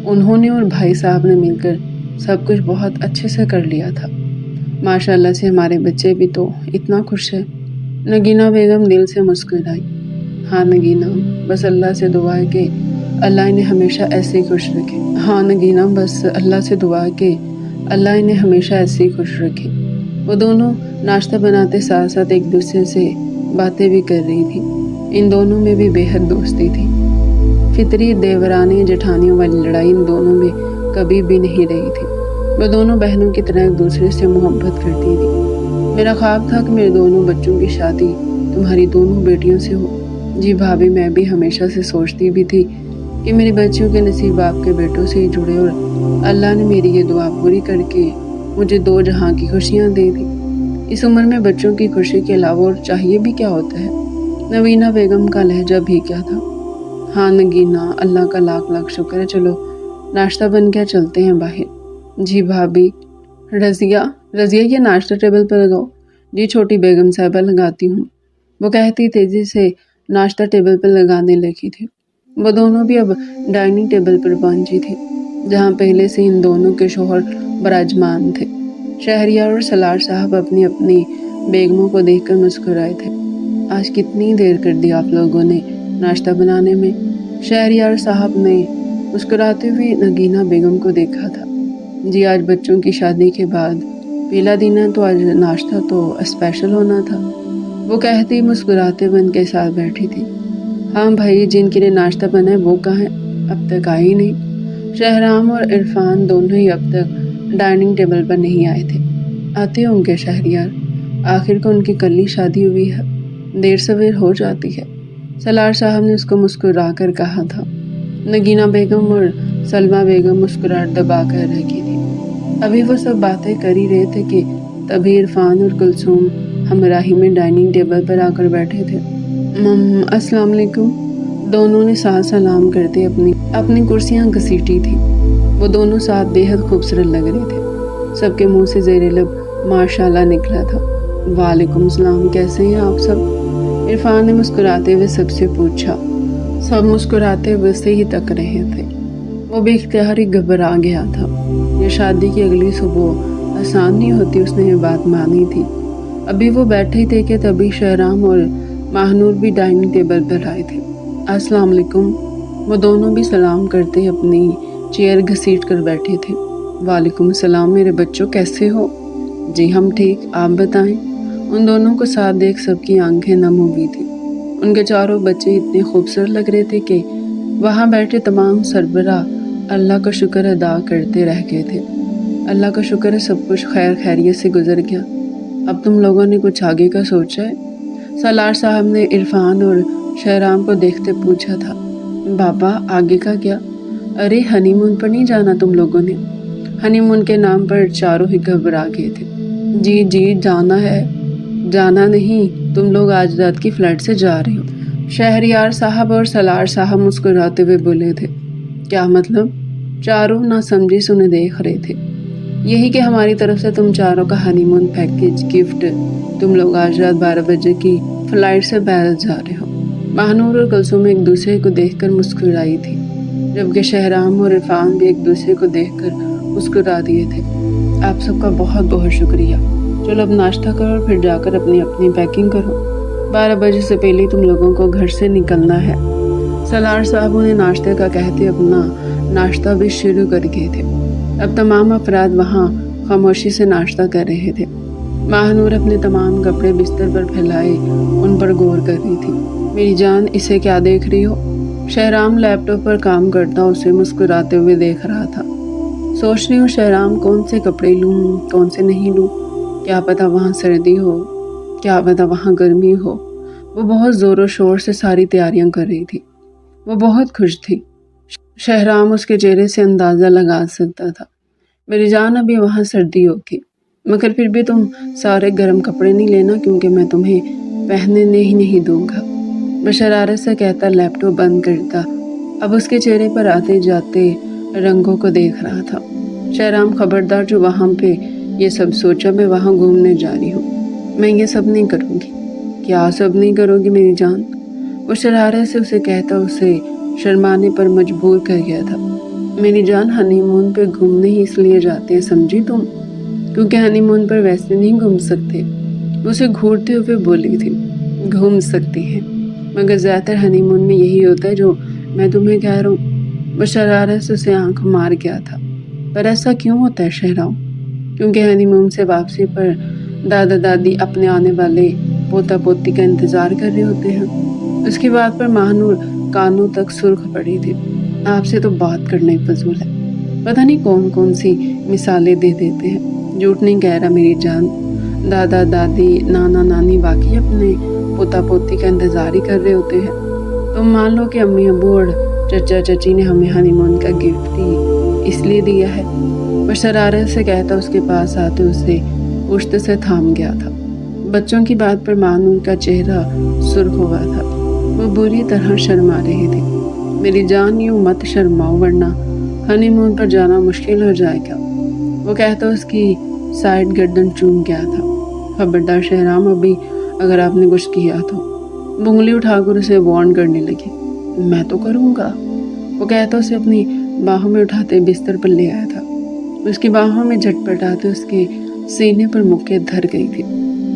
انہوں نے اور بھائی صاحب نے مل کر سب کچھ بہت اچھے سے کر لیا تھا۔ ماشاءاللہ سے ہمارے بچے بھی تو اتنا خوش ہے۔ نگینہ بیگم دل سے مسکرائی۔ ہاں نگینہ، بس اللہ سے دعا ہے کہ اللہ انہیں ہمیشہ ایسے ہی خوش رکھے۔ ہاں نگینہ، بس اللہ سے دعا ہے کہ اللہ انہیں ہمیشہ ایسے ہی خوش رکھے۔ وہ دونوں ناشتہ بناتے ساتھ ساتھ ایک دوسرے سے باتیں بھی کر رہی تھی۔ ان دونوں میں بھی بے حد دوستی تھی۔ فطری دیورانی جٹھانیوں والی لڑائی ان دونوں میں کبھی بھی نہیں رہی تھی۔ وہ دونوں بہنوں کی طرح ایک دوسرے سے محبت کرتی تھی۔ میرا خواب تھا کہ میرے دونوں بچوں کی شادی تمہاری دونوں بیٹیوں سے ہو۔ جی بھابھی، میں بھی ہمیشہ سے سوچتی بھی تھی کہ میری بچیوں کے نصیب آپ کے بیٹوں سے ہی جڑے، اور اللہ نے میری یہ دعا پوری کر کے مجھے دو جہاں کی خوشیاں دے دی۔ اس عمر میں بچوں کی خوشی کے علاوہ اور چاہیے بھی کیا ہوتا ہے؟ نگینہ بیگم کا لہجہ بھی کیا تھا۔ ہاں نگینہ، اللہ کا لاکھ لاکھ شکر ہے، چلو ناشتہ بن گیا، چلتے ہیں باہر۔ جی بھابھی۔ رضیہ یہ ناشتہ ٹیبل پر لگاؤ۔ جی چھوٹی بیگم صاحبہ لگاتی ہوں، وہ کہتی تیزی سے ناشتہ ٹیبل پر لگانے لگی تھی۔ وہ دونوں بھی اب ڈائننگ ٹیبل پر پہنچی تھی، جہاں پہلے سے ان دونوں کے شوہر براجمان تھے۔ شہریار اور سالار صاحب اپنی اپنی بیگموں کو دیکھ کر مسکرائے تھے۔ آج کتنی دیر کر دی آپ لوگوں نے ناشتہ بنانے میں؟ شہریار صاحب نے مسکراتے ہوئے نگینہ بیگم کو دیکھا تھا۔ جی آج بچوں کی شادی کے بعد پہلا دن ہے تو آج ناشتہ تو اسپیشل ہونا تھا، وہ کہتی مسکراتے ہوئے ان کے ساتھ بیٹھی تھی۔ ہاں بھائی، جن کے لیے ناشتہ بنا ہے وہ کہاں ہے؟ اب تک آئے ہی نہیں۔ شہرام اور عرفان دونوں ہی اب تک ڈائننگ ٹیبل پر نہیں آئے تھے۔ آتے ہوں گے شہریار، آخر کو ان کی کل ہی شادی ہوئی ہے، دیر سویر ہو جاتی ہے، سالار صاحب نے اس کو مسکرا کر کہا تھا۔ نگینہ بیگم اور سلمہ بیگم مسکراہٹ دبا کر رہ گئی تھی۔ ابھی وہ سب باتیں کر ہی رہے تھے کہ تبھی عرفان اور کلثوم ہمراہی میں ڈائننگ ٹیبل پر آ کر بیٹھے تھے۔ السلام علیکم۔ دونوں نے ساتھ سلام کرتے اپنی کرسیاں گھسیٹی تھی۔ وہ دونوں ساتھ بے حد خوبصورت لگ رہے تھے۔ سب کے منہ سے زیر لب ماشاءاللہ نکلا تھا۔ وعلیکم السلام، کیسے ہیں آپ سب؟ عرفان نے مسکراتے ہوئے سب سے پوچھا۔ سب مسکراتے ہوئے سے ہی تک رہے تھے۔ وہ بے اختیار ہی گھبرا گیا تھا۔ یہ شادی کی اگلی صبح آسان نہیں ہوتی، اس نے یہ بات مانی تھی۔ ابھی وہ بیٹھے تھے کہ تبھی شہرام اور ماہنور بھی ڈائننگ ٹیبل پر آئے تھے۔ السلام علیکم۔ وہ دونوں بھی سلام کرتے اپنی چیئر گھسیٹ کر بیٹھے تھے۔ وعلیکم السلام میرے بچوں، کیسے ہو؟ جی ہم ٹھیک، آپ بتائیں؟ ان دونوں کو ساتھ دیکھ سب کی آنکھیں نم ہو گئی تھی۔ ان کے چاروں بچے اتنے خوبصورت لگ رہے تھے کہ وہاں بیٹھے تمام سربراہ اللہ کا شکر ادا کرتے رہ گئے تھے۔ اللہ کا شکر ہے سب کچھ خیر خیریت سے گزر گیا۔ اب تم لوگوں نے کچھ آگے کا سوچا ہے؟ سالار صاحب نے عرفان اور شہرام کو دیکھتے پوچھا تھا۔ بابا آگے کا کیا؟ ارے ہنی مون پر نہیں جانا تم لوگوں نے؟ ہنی مون کے نام پر چاروں ہی گھبرا گئے تھے۔ جی جانا ہے۔ جانا نہیں، تم لوگ آج رات کی فلائٹ سے جا رہے ہو۔ شہریار صاحب اور سالار صاحب مسکراتے ہوئے بولے تھے۔ کیا مطلب؟ چاروں نہ سمجھی سنے دیکھ رہے تھے۔ یہی کہ ہماری طرف سے تم چاروں کا ہنی مون پیکیج گفٹ، تم لوگ آج رات 12 بجے کی فلائٹ سے پیرس جا رہے ہو۔ ماہنور اور کلثوم ایک دوسرے کو دیکھ کر مسکرائی تھی، جبکہ شہرام اور عرفان بھی ایک دوسرے کو دیکھ کر مسکرا دیے تھے۔ آپ سب کا بہت بہت شکریہ۔ چلو اب ناشتہ کرو اور پھر جا کر اپنی پیکنگ کرو۔ 12 بجے سے پہلے تم لوگوں کو گھر سے نکلنا ہے۔ سالار صاحب انہیں ناشتے کا کہتے اپنا ناشتہ بھی شروع کر گئے تھے۔ اب تمام افراد وہاں خاموشی سے ناشتہ کر رہے تھے۔ ماہنور اپنے تمام کپڑے بستر پر پھیلائے ان پر غور کر رہی تھی۔ میری جان، اسے کیا دیکھ رہی ہو؟ شہرام لیپ ٹاپ پر کام کرتا اسے مسکراتے ہوئے دیکھ رہا تھا۔ سوچ رہی ہوں شہرام، کون سے کپڑے لوں کون سے نہیں لوں، کیا پتا وہاں سردی ہو، کیا پتا وہاں گرمی ہو۔ وہ بہت زور و شور سے ساری تیاریاں کر رہی تھی۔ وہ بہت خوش تھی۔ شہرام اس کے چہرے سے اندازہ لگا سکتا تھا۔ میری جان، ابھی وہاں سردی ہوگی، مگر پھر بھی تم سارے گرم کپڑے نہیں لینا، کیونکہ میں تمہیں پہننے ہی نہیں دوں گا، وہ شرارت سے کہتا لیپ ٹاپ بند کرتا۔ اب اس کے چہرے پر آتے جاتے رنگوں کو دیکھ رہا تھا۔ شہرام، خبردار، جو وہاں پہ یہ سب سوچا، میں وہاں گھومنے جا رہی ہوں، میں یہ سب نہیں کروں گی۔ کیا سب نہیں کرو گی میری جان؟ وہ شرارت سے اسے کہتا اسے شرمانے پر مجبور کر گیا تھا۔ میری جان، ہنی مون پہ گھومنے ہی اس لیے جاتے ہیں، سمجھی تم؟ کیونکہ ہنی مون پر ویسے نہیں گھوم سکتے۔ وہ اسے گھورتے ہوئے بولی تھی۔ گھوم سکتی ہیں، مگر زیادہ تر ہنی مون میں یہی ہوتا ہے جو میں تمہیں کہہ رہا ہوں۔ وہ شرارت سے اسے آنکھ مار گیا تھا۔ پر ایسا کیوں ہوتا ہے شہرام؟ کیونکہ ہنی مون سے واپسی پر دادا دادی اپنے آنے والے پوتا پوتی کا انتظار کر رہے ہوتے ہیں۔ اس کی بات پر ماہنور کانوں تک سرخ پڑی تھی۔ آپ سے تو بات کرنا ہی فضول ہے، پتہ نہیں کون کون سی مثالیں دے دیتے ہیں۔ جھوٹ نہیں کہہ رہا میری جان، دادا دادی نانا نانی واقعی اپنے پوتا پوتی کا انتظار ہی کر رہے ہوتے ہیں۔ تم مان لو کہ امی ابو اور چچا چچی نے ہمیں ہنی مون کا گفٹ ہی اس لیے دیا ہے، وہ شرارت سے کہتا اس کے پاس آتے اسے پشت سے تھام گیا تھا۔ بچوں کی بات پر ماہنور کا چہرہ سرخ ہوا تھا۔ وہ بری طرح شرما رہی تھی۔ میری جان، یوں مت شرماؤ ورنہ ہنی مون پر جانا مشکل ہو جائے گا، وہ کہتا اس کی سائڈ گردن چوم گیا تھا۔ خبردار شہرام، ابھی اگر آپ نے کچھ کیا تو۔ وہ انگلی اٹھا کر اسے وارن کرنے لگی۔ میں تو کروں گا، وہ کہتا اسے اپنی باہوں میں اٹھاتے بستر پر لے آیا تھا۔ اس کی باہوں میں جھٹپٹاتے اس کے سینے پر مکے دھر گئی تھی۔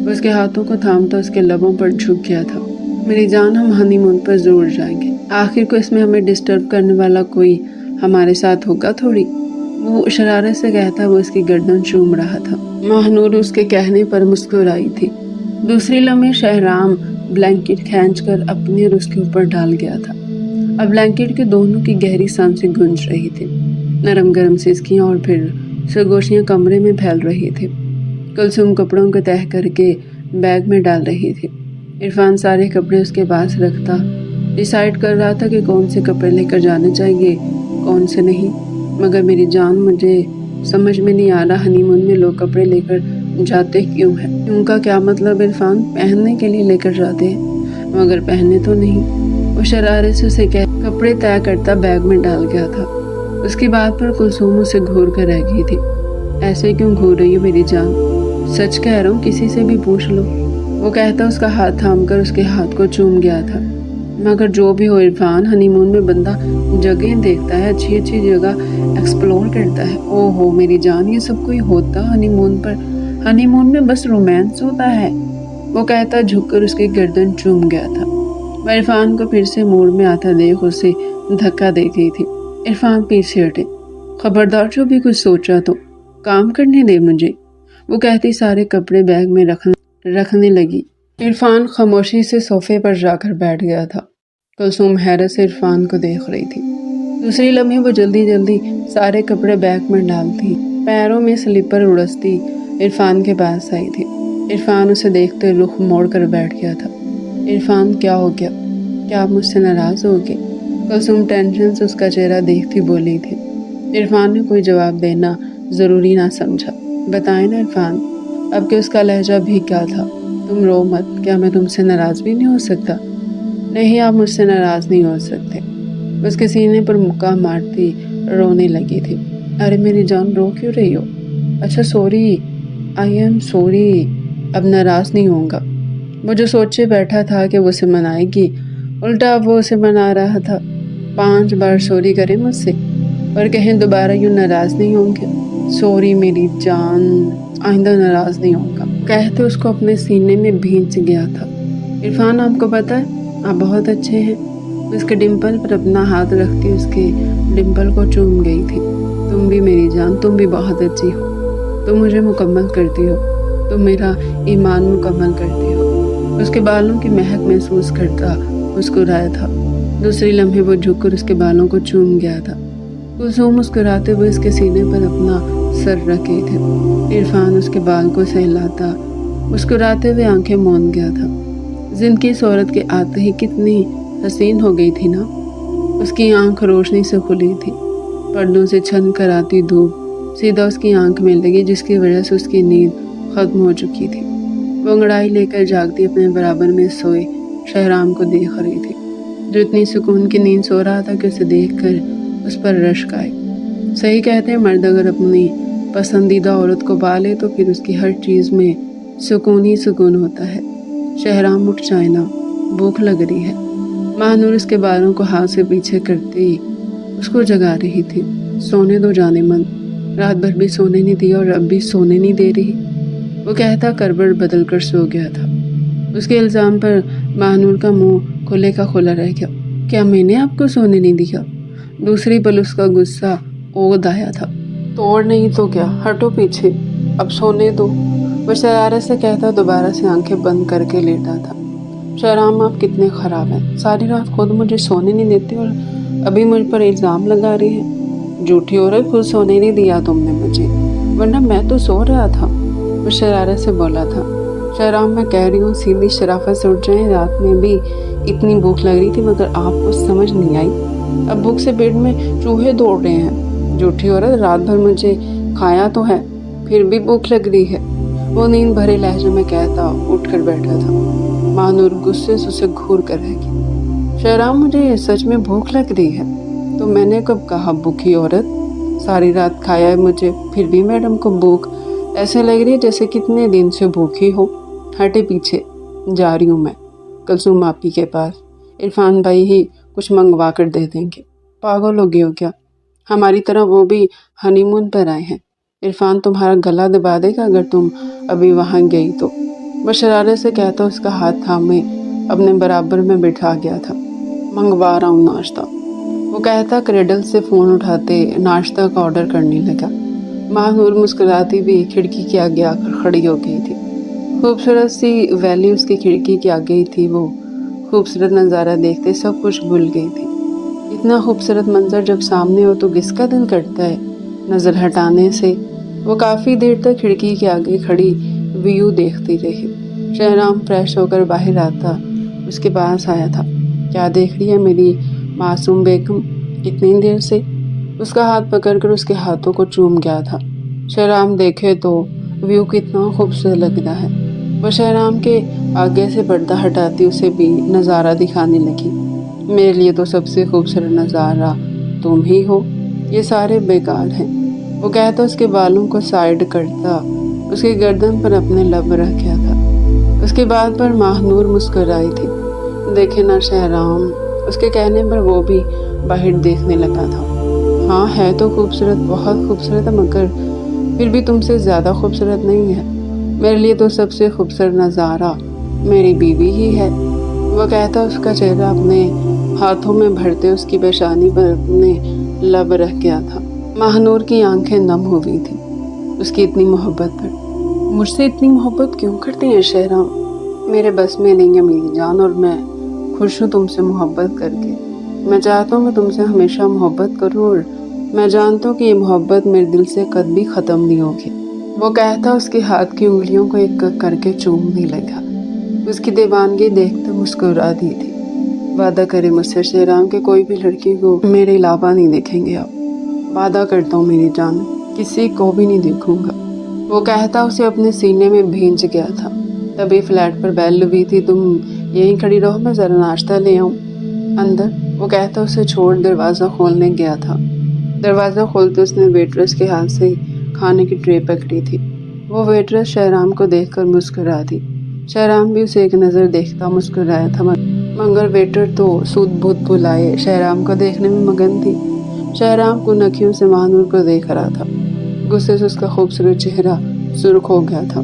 وہ اس کے ہاتھوں کو تھامتا اس کے لبوں پر جھک گیا تھا۔ میری جان، ہم ہنی مون پر ضرور جائیں گے، آخر کو اس میں ہمیں ڈسٹرب کرنے والا کوئی ہمارے ساتھ ہوگا تھوڑی، وہ شرارت سے کہتا وہ اس کی گردن چوم رہا تھا۔ ماہنور اس کے کہنے پر مسکرائی تھی۔ دوسری لمحے شہرام بلینکٹ کھینچ کر اپنے اور اس کے اوپر ڈال گیا تھا۔ اب بلینکٹ کے دونوں کی گہری سانسیں گونج رہی تھی، نرم گرم سسکیاں اور پھر سرگوشیاں کمرے میں پھیل رہی تھی۔ کلثوم کپڑوں کو تہہ کر کے بیگ میں ڈال رہی تھی۔ عرفان سارے کپڑے اس کے پاس رکھتا ڈیسائیڈ کر رہا تھا کہ کون سے کپڑے لے کر جانے چاہیے کون سے نہیں۔ مگر میری جان، مجھے سمجھ میں نہیں آ رہا ہنی مون میں لوگ کپڑے لے کر جاتے کیوں ہیں؟ ان کا کیا مطلب؟ عرفان، پہننے کے لیے لے کر جاتے ہیں، مگر پہننے تو نہیں، وہ شرارت سے اسے کپڑے طے کرتا بیگ میں ڈال گیا تھا۔ اس کی بات پر کلثوم اسے گھور کر رہ گئی تھی۔ ایسے کیوں گھور رہی ہو میری جان؟ سچ کہہ رہا ہوں، کسی سے بھی پوچھ لو، وہ کہتا اس کا ہاتھ تھام کر اس کے ہاتھ کو چوم گیا تھا۔ مگر جو بھی ہو عرفان، ہنی مون میں بندہ جگہیں دیکھتا ہے، اچھی اچھی جگہ ایکسپلور کرتا ہے۔ او ہو میری جان، یہ سب کوئی ہوتا ہنی مون پر؟ ہنی مون میں بس رومانس ہوتا ہے، وہ کہتا جھک کر اس کی گردن چوم گیا تھا۔ وہ عرفان کو پھر سے موڑ میں آتا دیکھ اسے دھکا دے گئی تھی۔ عرفان پیچھے ہٹے۔ خبردار، جو بھی کچھ سوچا تو کام کرنے دے مجھے، وہ کہتی سارے کپڑے بیگ میں رکھنے لگی۔ عرفان خاموشی سے صوفے پر جا کر بیٹھ گیا تھا۔ کلثوم حیرت سے عرفان کو دیکھ رہی تھی۔ دوسری لمحے وہ جلدی جلدی سارے کپڑے بیگ میں ڈالتی، پیروں میں سلیپر اڑستی عرفان کے پاس آئی تھی۔ عرفان اسے دیکھتے رخ موڑ کر بیٹھ گیا تھا۔ عرفان، کیا ہو گیا؟ کیا آپ مجھ سے ناراض ہو گئے؟ کلثوم ٹینشن سے اس کا چہرہ دیکھتی بولی تھی۔ عرفان نے کوئی جواب دینا ضروری نہ سمجھا۔ بتائیں نا عرفان، اب کہ اس کا لہجہ بھی کیا تھا؟ تم رو مت، کیا میں تم سے ناراض بھی نہیں ہو سکتا؟ نہیں، آپ مجھ سے ناراض نہیں ہو سکتے، اس کے سینے پر مکہ مارتی رونے لگی تھی۔ ارے میری جان، رو کیوں رہی ہو؟ اچھا سوری، آئی ایم سوری، اب ناراض نہیں ہوں گا۔ وہ جو سوچے بیٹھا تھا کہ وہ اسے منائے گی، الٹا وہ اسے منا رہا تھا۔ 5 بار سوری کرے مجھ سے اور کہیں دوبارہ یوں ناراض نہیں ہوں گے۔ سوری میری جان، آئندہ ناراض نہیں ہوں گا، کہتے اس کو اپنے سینے میں بھینچ گیا تھا۔ عرفان، آپ کو پتہ ہے آپ بہت اچھے ہیں، اس کے ڈمپل پر اپنا ہاتھ رکھتی اس کے ڈمپل کو چوم گئی تھی۔ تم بھی میری جان، تم بھی بہت اچھی ہو، تم مجھے مکمل کرتی ہو، तुम मेरा ईमान मुकम्मल करते हो। उसके बालों की महक महसूस करता मुस्कुराया था। दूसरे लम्हे वो झुककर उसके बालों को चूम गया था। कुलसूम मुस्कुराते हुए उसके सीने पर अपना सर रखे थे। इरफान उसके बाल को सहलाता मुस्कुराते हुए आंखें मौन गया था। जिंदगी इस औरत के आते ही कितनी हसीन हो गई थी ना। उसकी आंख रोशनी से खुली थी। पर्दों से छन कर आती धूप सीधा उसकी आंख में लगी, जिसकी वजह से उसकी नींद खत्म हो चुकी थी। वो अंगड़ाई लेकर जागती अपने बराबर में सोए शहराम को देख रही थी, जो इतनी सुकून की नींद सो रहा था कि उसे देखकर उस पर रश्क आए। सही कहते हैं, मर्द अगर अपनी पसंदीदा औरत को पाले तो फिर उसकी हर चीज़ में सुकून ही सुकून होता है। शहराम उठ जाए ना, भूख लग रही है। महानूर उसके बालों को हाथ से पीछे करते ही उसको जगा रही थी। सोने दो जाने मन, रात भर भी सोने नहीं दिया और अब भी सोने नहीं दे रही, वो कहता करवट बदल कर सो गया था। उसके इल्ज़ाम पर महानूर का मुंह खुले का खुला रह गया। क्या मैंने आपको सोने नहीं दिया? दूसरी पल उसका गुस्सा ओद आया था। तोड़ नहीं तो क्या, हटो पीछे, अब सोने दो, वो शरारत से कहता दोबारा से आंखें बंद करके लेटा था। शहराम, आप कितने ख़राब हैं, सारी रात खुद मुझे सोने नहीं देते और अभी मुझ पर इल्ज़ाम लगा रही है। झूठी औरत, खुद सोने नहीं दिया तुमने मुझे, वरना मैं तो सो रहा था, वो शरारत से बोला था। शहराम, मैं कह रही हूँ सीधी शराफत से उठ जाए, रात में भी इतनी भूख लग रही थी मगर आपको समझ नहीं आई। अब भूख से पेट में चूहे दौड़ रहे हैं। झूठी औरत, रात भर मुझे खाया तो है, फिर भी भूख लग रही है, वो नींद भरे लहजे में कहता उठकर बैठा था। महानूर गुस्से से उसे घूर कर रह गई। शहराम, मुझे सच में भूख लग रही है। तो मैंने कब कहा भूखी औरत, सारी रात खाया है मुझे, फिर भी मैडम को भूख ऐसे लग रही है जैसे कितने दिन से भूखी हो। हटे पीछे, जा रही हूँ मैं कुलसूम आपी के पास। इरफान भाई ही कुछ मंगवा कर दे देंगे। पागल हो गए हो क्या? हमारी तरह वो भी हनीमून पर आए हैं। इरफान तुम्हारा गला दबा देगा अगर तुम अभी वहाँ गई तो, वह शरारत से कहता उसका हाथ थामे अपने बराबर में बिठा गया था। मंगवा रहा हूँ नाश्ता, वो कहता क्रेडल से फ़ोन उठाते नाश्ता का ऑर्डर करने लगा। महानूर मुस्कुराती भी खिड़की के आगे आकर खड़ी हो गई थी। खूबसूरत सी वैली उसकी खिड़की के आगे ही थी। वो खूबसूरत नज़ारा देखते सब कुछ भूल गई थी। इतना खूबसूरत मंजर जब सामने हो तो किसका दिल करता है नज़र हटाने से। वो काफ़ी देर तक खिड़की के आगे खड़ी व्यू देखती रही। शहराम फ्रेश होकर बाहर आता उसके पास आया था। क्या देख रही है मेरी मासूम बेगम इतनी देर से? उसका हाथ पकड़कर उसके हाथों को चूम गया था। शहराम, देखे तो व्यू कितना खूबसूरत लग रहा है। वो शहराम के आगे से पर्दा हटाती उसे भी नज़ारा दिखाने लगी। मेरे लिए तो सबसे खूबसूरत नज़ारा तुम ही हो, ये सारे बेकार हैं, वो कहता उसके बालों को साइड करता उसकी गर्दन पर अपने लब रख गया था। उसके बात पर महानूर मुस्कुराई थी। देखे ना शहराम, उसके कहने पर वो भी बाहर देखने लगा था। हाँ है तो खूबसूरत, बहुत खूबसूरत है, मगर फिर भी तुमसे ज़्यादा खूबसूरत नहीं है। मेरे लिए तो सबसे खूबसूरत नज़ारा मेरी बीवी ही है, वह कहता उसका चेहरा अपने हाथों में भरते उसकी पेशानी पर अपने लब रख गया था। महानूर की आंखें नम हो गई थी उसकी इतनी मोहब्बत पर। मुझसे इतनी मोहब्बत क्यों करते हैं शहराम? मेरे बस में नहीं है मेरी जान, और मैं खुश हूँ तुमसे मोहब्बत करके। मैं चाहता हूँ मैं तुमसे हमेशा मोहब्बत करूँ, और मैं जानता हूँ कि ये मोहब्बत मेरे दिल से कभी ख़त्म नहीं होगी। वो कहता उसके हाथ की उंगलियों को एक करके चूमने लगा। उसकी दीवानगी देखकर मुस्कुरा दी थी। वादा करे मुझसे शहराम के कोई भी लड़की को मेरे अलावा नहीं देखेंगे आप। वादा करता हूँ मेरी जान, किसी को भी नहीं देखूंगा। वो कहता उसे अपने सीने में भींच गया था। तभी फ्लैट पर बेल हुई थी। तुम यहीं खड़ी रहो, मैं ज़रा नाश्ता ले आऊँ अंदर, वो कहता उसे छोड़ दरवाज़ा खोलने गया था। दरवाज़ा खोलते उसने वेट्रेस के हाथ से खाने की ट्रे पकड़ी थी। वो वेट्रेस शहराम को देखकर मुस्कुरा दी। शहराम भी उसे एक नज़र देखता मुस्कुराया था, मगर वेटर तो सूद बूद बुलाए शहराम को देखने में मगन थी। शहराम को नखियों से महानूर को देख रहा था। गुस्से से उसका खूबसूरत चेहरा सुर्ख हो गया था।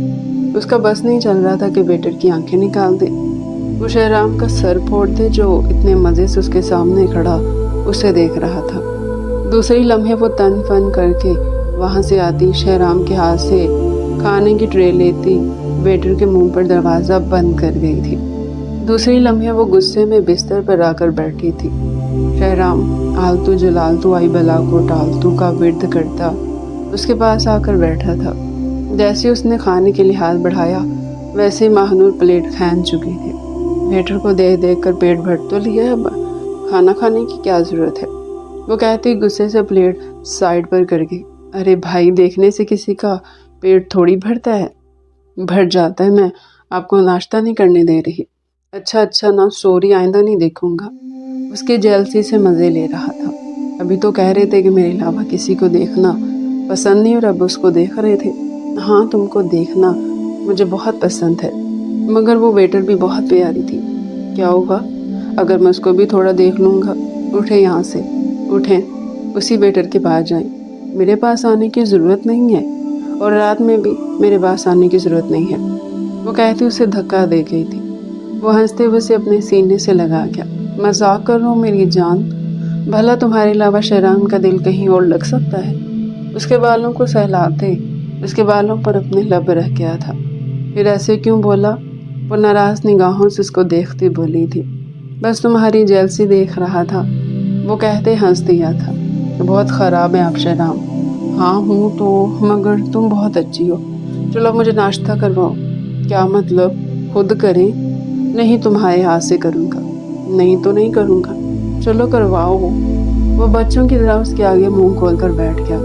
उसका बस नहीं चल रहा था कि वेटर की आंखें निकाल दे। वो शहराम का सर फोड़ दे जो इतने मज़े से उसके सामने खड़ा उसे देख रहा था। दूसरी लम्हे वो तन फन करके वहाँ से आती शहराम के हाथ से کھانے کی ٹرے لیتی ویٹر کے منہ پر دروازہ بند کر گئی تھی۔ دوسری لمحے وہ غصے میں بستر پر آ کر بیٹھی تھی۔ شہرام آلتو جلالتو آئی بلا کو ٹالتو کا ورد کرتا اس کے پاس آ کر بیٹھا تھا۔ جیسے اس نے کھانے کے لیے ہاتھ بڑھایا ویسے ماہنور پلیٹ کھین چکی تھی۔ ویٹر کو دیکھ دیکھ کر پیٹ بھر تو لیا، اب کھانا کھانے کی کیا ضرورت ہے، وہ کہتی غصے سے پلیٹ سائڈ پر کر گئی۔ ارے بھائی، دیکھنے سے کسی کا پیٹ تھوڑی بھرتا ہے، بھر جاتا ہے۔ میں آپ کو ناشتہ نہیں کرنے دے رہی۔ اچھا نا، سوری، آئندہ نہیں دیکھوں گا۔ اس کی جیلسی سے مزے لے رہا تھا۔ ابھی تو کہہ رہے تھے کہ میرے علاوہ کسی کو دیکھنا پسند نہیں، اور اب اس کو دیکھ رہے تھے۔ ہاں، تم کو دیکھنا مجھے بہت پسند ہے، مگر وہ ویٹر بھی بہت پیاری تھی۔ کیا ہوا اگر میں اس کو بھی تھوڑا دیکھ لوں گا؟ اٹھیں یہاں سے، اٹھیں، اسی ویٹر کے پاس جائیں۔ میرے پاس آنے کی ضرورت نہیں ہے، اور رات میں بھی میرے پاس آنے کی ضرورت نہیں ہے، وہ کہتی اسے دھکا دے گئی تھی۔ وہ ہنستے ہوئے اسے اپنے سینے سے لگا گیا۔ مذاق کر رہا ہوں میری جان، بھلا تمہارے علاوہ شہرام کا دل کہیں اور لگ سکتا ہے؟ اس کے بالوں کو سہلاتے اس کے بالوں پر اپنے لب رکھ گیا تھا۔ پھر ایسے کیوں بولا؟ وہ ناراض نگاہوں سے اس کو دیکھتی بولی تھی۔ بس تمہاری جیلسی دیکھ رہا تھا، وہ کہتے ہنس دیا تھا۔ بہت خراب ہے آپ شہرام۔ ہاں ہوں تو، مگر تم بہت اچھی ہو۔ چلو مجھے ناشتہ کرواؤ۔ کیا مطلب؟ خود کریں؟ نہیں، تمہارے ہاتھ سے کروں گا۔ نہیں تو نہیں کروں گا، چلو کرواؤ۔ وہ بچوں کی طرح اس کے آگے منہ کھول کر بیٹھ گیا۔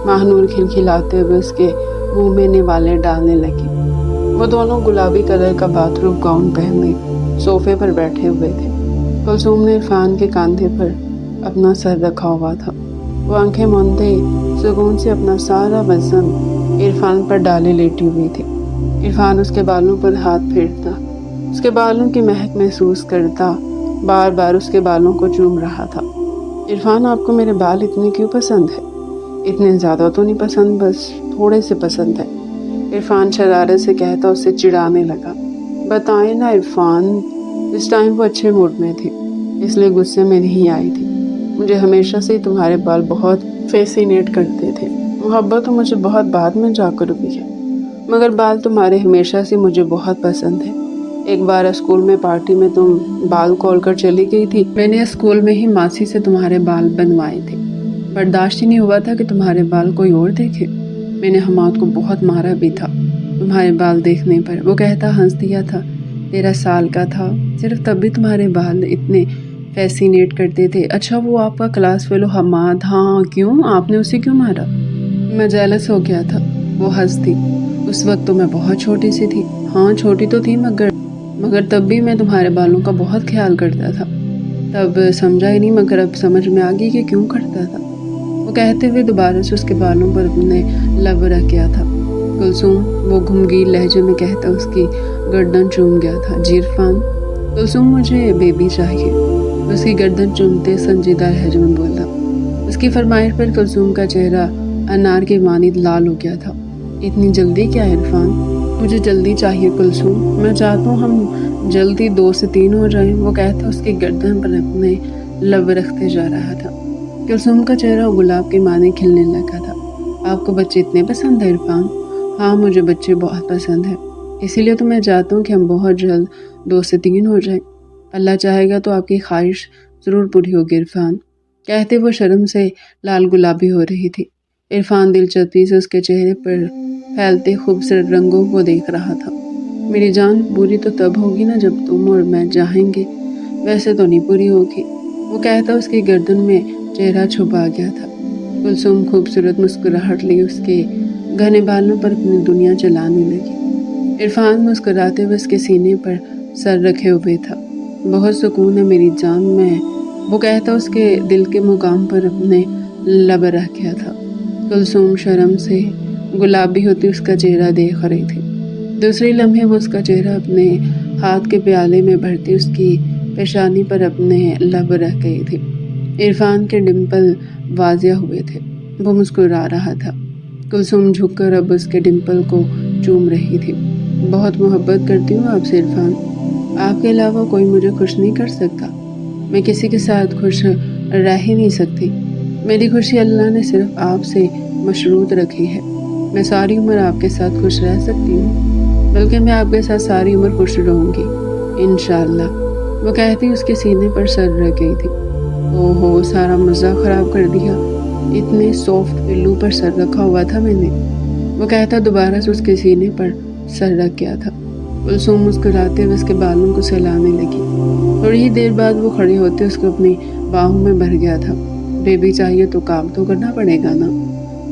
ماہنور کھلکھلاتے ہوئے اس کے منہ میں نوالے ڈالنے لگی۔ وہ دونوں گلابی کلر کا باتھ روم گاؤن پہنے صوفے پر بیٹھے ہوئے تھے۔ کلثوم نے عرفان کے کاندھے پر اپنا سر رکھا ہوا تھا۔ وہ آنکھیں موندے سکون سے اپنا سارا وزن عرفان پر ڈالے لیٹی ہوئی تھی۔ عرفان اس کے بالوں پر ہاتھ پھیرتا، اس کے بالوں کی مہک محسوس کرتا، بار بار اس کے بالوں کو چوم رہا تھا۔ عرفان، آپ کو میرے بال اتنے کیوں پسند ہے؟ اتنے زیادہ تو نہیں پسند، بس تھوڑے سے پسند ہے، عرفان شرارت سے کہتا اسے چڑھانے لگا۔ بتائیں نا عرفان۔ اس ٹائم وہ اچھے موڈ میں تھی، اس لیے غصے میں نہیں آئی تھی۔ مجھے ہمیشہ سے تمہارے بال بہت فیسینیٹ کرتے تھے۔ محبت تو مجھے بہت بعد میں جا کر ہوئی ہے، مگر بال تمہارے ہمیشہ سے مجھے بہت پسند ہے۔ ایک بار اسکول میں پارٹی میں تم بال کھول کر چلی گئی تھی، میں نے اسکول میں ہی ماسی سے تمہارے بال بنوائے تھے۔ برداشت ہی نہیں ہوا تھا کہ تمہارے بال کوئی اور دیکھے۔ میں نے حماد کو بہت مارا بھی تھا تمہارے بال دیکھنے پر، وہ کہتا ہنس دیا تھا۔ 13 سال کا تھا، صرف تب بھی تمہارے بال اتنے فیسینیٹ کرتے تھے۔ اچھا، وہ آپ کا کلاس فیلو حماد؟ ہاں، کیوں؟ آپ نے اسے کیوں مارا؟ میں جیلس ہو گیا تھا، وہ ہنس دی۔ اس وقت تو میں بہت چھوٹی سی تھی۔ ہاں چھوٹی تو تھی، مگر تب بھی میں تمہارے بالوں کا بہت خیال کرتا تھا۔ تب سمجھا ہی نہیں، مگر اب سمجھ میں آ گئی کہ کیوں کرتا تھا، وہ کہتے ہوئے دوبارہ سے اس کے بالوں پر اپنے لب رکھ گیا تھا۔ کلثوم، وہ گھمگیر لہجے میں کہتا اس کی گردن چوم گیا تھا۔ جی عرفان۔ کلثوم، مجھے بیبی چاہیے، اس کی گردن چومتے سنجیدہ لہجے میں بولا۔ اس کی فرمائش پر کلثوم کا چہرہ انار کے مانند لال ہو گیا تھا۔ اتنی جلدی کیا عرفان؟ مجھے جلدی چاہیے کلثوم، میں چاہتا ہوں ہم جلدی 2 سے 3 ہو جائیں، وہ کہتا اس کی گردن پر اپنے لب رکھتے جا رہا تھا۔ کلثوم کا چہرہ گلاب کے معنی کھلنے لگا تھا۔ آپ کو بچے اتنے پسند ہیں عرفان؟ ہاں، مجھے بچے بہت پسند ہیں، اسی لیے تو میں چاہتا ہوں کہ ہم بہت جلد 2 سے 3 ہو جائیں۔ اللہ چاہے گا تو آپ کی خواہش ضرور پوری ہوگی عرفان، کہتے وہ شرم سے لال گلابی ہو رہی تھی۔ عرفان دلچسپی سے اس کے چہرے پر پھیلتے خوبصورت رنگوں کو دیکھ رہا تھا۔ میری جان، پوری تو تب ہوگی نا جب تم اور میں چاہیں گے، ویسے تو نہیں پوری ہوگی، وہ کہتا اس کی گردن میں چہرہ چھپا گیا تھا۔ کلثوم خوبصورت مسکراہٹ لی اس کے گھنے بالوں پر اپنی دنیا چلانے لگی۔ عرفان مسکراتے ہوئے اس کے سینے پر سر رکھے ہوئے تھا۔ بہت سکون ہے میری جان، میں، وہ کہتا اس کے دل کے مقام پر اپنے لب رکھ گیا تھا۔ کلثوم شرم سے گلابی ہوتی اس کا چہرہ دیکھ رہی تھی۔ دوسری لمحے وہ اس کا چہرہ اپنے ہاتھ کے پیالے میں بھرتی اس کی پیشانی پر اپنے لب رکھ گئی تھی۔ عرفان کے ڈمپل واضح ہوئے تھے، وہ مسکرا رہا تھا۔ کلثوم جھک کر اب اس کے ڈمپل کو چوم رہی تھی۔ بہت محبت کرتی ہوں آپ سے عرفان، آپ کے علاوہ کوئی مجھے خوش نہیں کر سکتا، میں کسی کے ساتھ خوش رہ ہی نہیں سکتی، میری خوشی اللہ نے صرف آپ سے مشروط رکھی ہے۔ میں ساری عمر آپ کے ساتھ خوش رہ سکتی ہوں، بلکہ میں آپ کے ساتھ ساری عمر خوش رہوں گی انشاءاللہ۔ وہ کہتی اس کے سینے پر سر رکھ گئی تھی۔ او ہو، سارا مزہ خراب کر دیا، اتنے سافٹ پلو پر سر رکھا ہوا تھا میں نے۔ وہ کہتا دوبارہ سے اس کے سینے پر سر رکھ گیا تھا۔ کلثوم مسکراتے ہوئے اس کے بالوں کو سہلانے لگی۔ تھوڑی ہی دیر بعد وہ کھڑے ہوتے اس کو اپنی باہوں میں بھر گیا تھا۔ بیبی چاہیے تو کام تو کرنا پڑے گا نا۔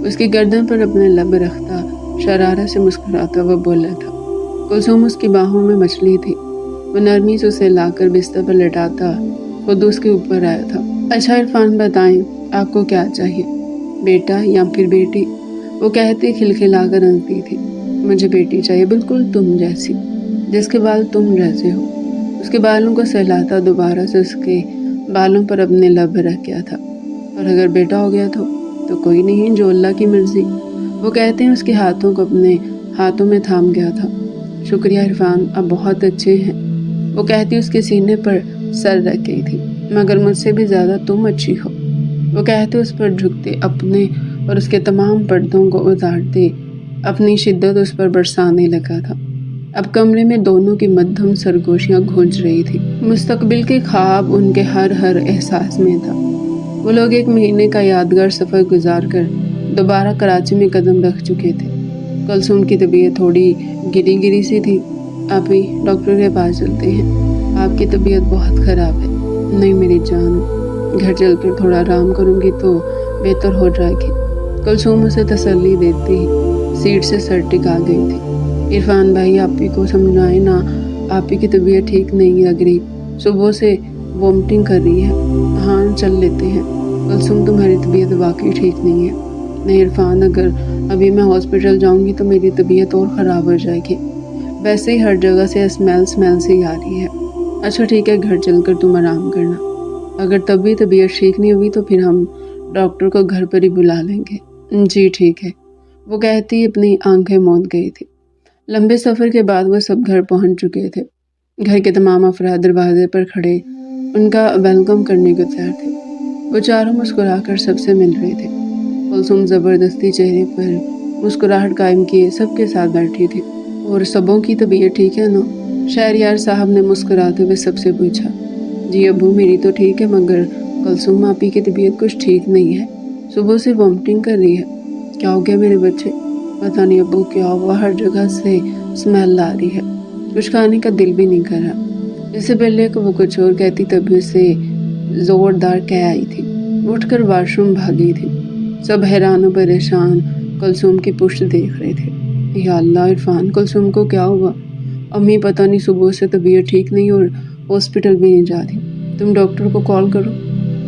اس کی گردن پر اپنے لب رکھتا شرارت سے مسکراتا وہ بولا تھا۔ کلثوم اس کی باہوں میں مچھلی تھی۔ وہ نرمی سے اسے لا کر بستر پر لٹاتا خود اس کے اوپر آیا تھا۔ اچھا عرفان، بتائیں آپ کو کیا چاہیے، بیٹا یا پھر بیٹی؟ وہ کہتی کھلکھلا کر ہنستی تھی۔ مجھے بیٹی چاہیے، بالکل تم جیسی، جس کے بال تم جیسے ہو۔ اس کے بالوں کو سہلاتا دوبارہ سے اس کے بالوں پر اپنے لب رکھ گیا تھا۔ اور اگر بیٹا ہو گیا تو کوئی نہیں، جو اللہ کی مرضی۔ وہ کہتے ہیں اس کے ہاتھوں کو اپنے ہاتھوں میں تھام گیا تھا۔ شکریہ عرفان، آپ بہت اچھے ہیں۔ وہ کہتی اس کے سینے پر سر رکھ گئی تھی۔ مگر مجھ سے بھی زیادہ تم اچھی ہو۔ وہ کہتے اس پر جھکتے اپنے اور اس کے تمام پردوں کو اتارتے اپنی شدت اس پر برسانے لگا تھا۔ اب کمرے میں دونوں کی مدھم سرگوشیاں گونج رہی تھی۔ مستقبل کے خواب ان کے ہر احساس میں تھا۔ وہ لوگ 1 مہینے کا یادگار سفر گزار کر دوبارہ کراچی میں قدم رکھ چکے تھے۔ کلثوم کی طبیعت تھوڑی گری سی تھی۔ آپ ہی ڈاکٹر کے پاس چلتے ہیں، آپ کی طبیعت بہت خراب ہے۔ نہیں میری جان، گھر چل کر تھوڑا آرام کروں گی تو بہتر ہو جائے گی۔ کلثوم اسے تسلی دیتی سیٹ سے سر ٹکا گئی تھی۔ عرفان بھائی، آپ ہی کو سمجھائیں نا، آپ ہی کی طبیعت ٹھیک نہیں لگ رہی، صبح سے وومٹنگ کر رہی ہے۔ ہاں چل لیتے ہیں۔ کلثوم تمہاری طبیعت واقعی ٹھیک نہیں ہے۔ نہیں عرفان، اگر ابھی میں ہاسپٹل جاؤں گی تو میری طبیعت اور خراب ہو جائے گی۔ ویسے ہی ہر جگہ سے اسمیل سی آ رہی ہے۔ اچھا ٹھیک ہے، گھر چل کر تم آرام کرنا۔ اگر تب بھی طبیعت ٹھیک نہیں ہوئی تو پھر ہم ڈاکٹر کو گھر پر ہی بلا لیں گے۔ جی ٹھیک ہے، وہ کہتی اپنی آنکھیں موند گئی تھی۔ لمبے سفر کے بعد وہ سب گھر پہنچ چکے تھے۔ گھر کے تمام افراد دروازے پر کھڑے ان کا ویلکم کرنے کو تیار تھے۔ وہ چاروں مسکرا کر سب سے مل رہے تھے۔ کلثوم زبردستی چہرے پر مسکراہٹ قائم کیے سب کے ساتھ بیٹھی تھی۔ اور سبوں کی طبیعت ٹھیک ہے نا؟ شہریار صاحب نے مسکراتے ہوئے سب سے پوچھا۔ جی ابو، میری تو ٹھیک ہے، مگر کلثوم آپی کی طبیعت کچھ ٹھیک نہیں ہے، صبح سے وومٹنگ کر رہی ہے۔ کیا ہو گیا میرے بچے؟ پتہ نہیں ابو کیا ہوا، ہر جگہ سے اسمیل آ رہی ہے، کچھ کھانے کا دل بھی نہیں کر رہا۔ اس سے پہلے کہ وہ کچھ اور کہتی تب اسے زوردار کہہ آئی تھی۔ اٹھ کر واش روم بھاگی تھی۔ سب حیران و پریشان کلثوم کی پشت دیکھ رہے تھے۔ یا اللہ عرفان، کلثوم کو کیا ہوا؟ امی پتہ نہیں صبح سے طبیعت ٹھیک نہیں اور ہاسپٹل بھی نہیں جا رہی، تم ڈاکٹر کو کال کرو۔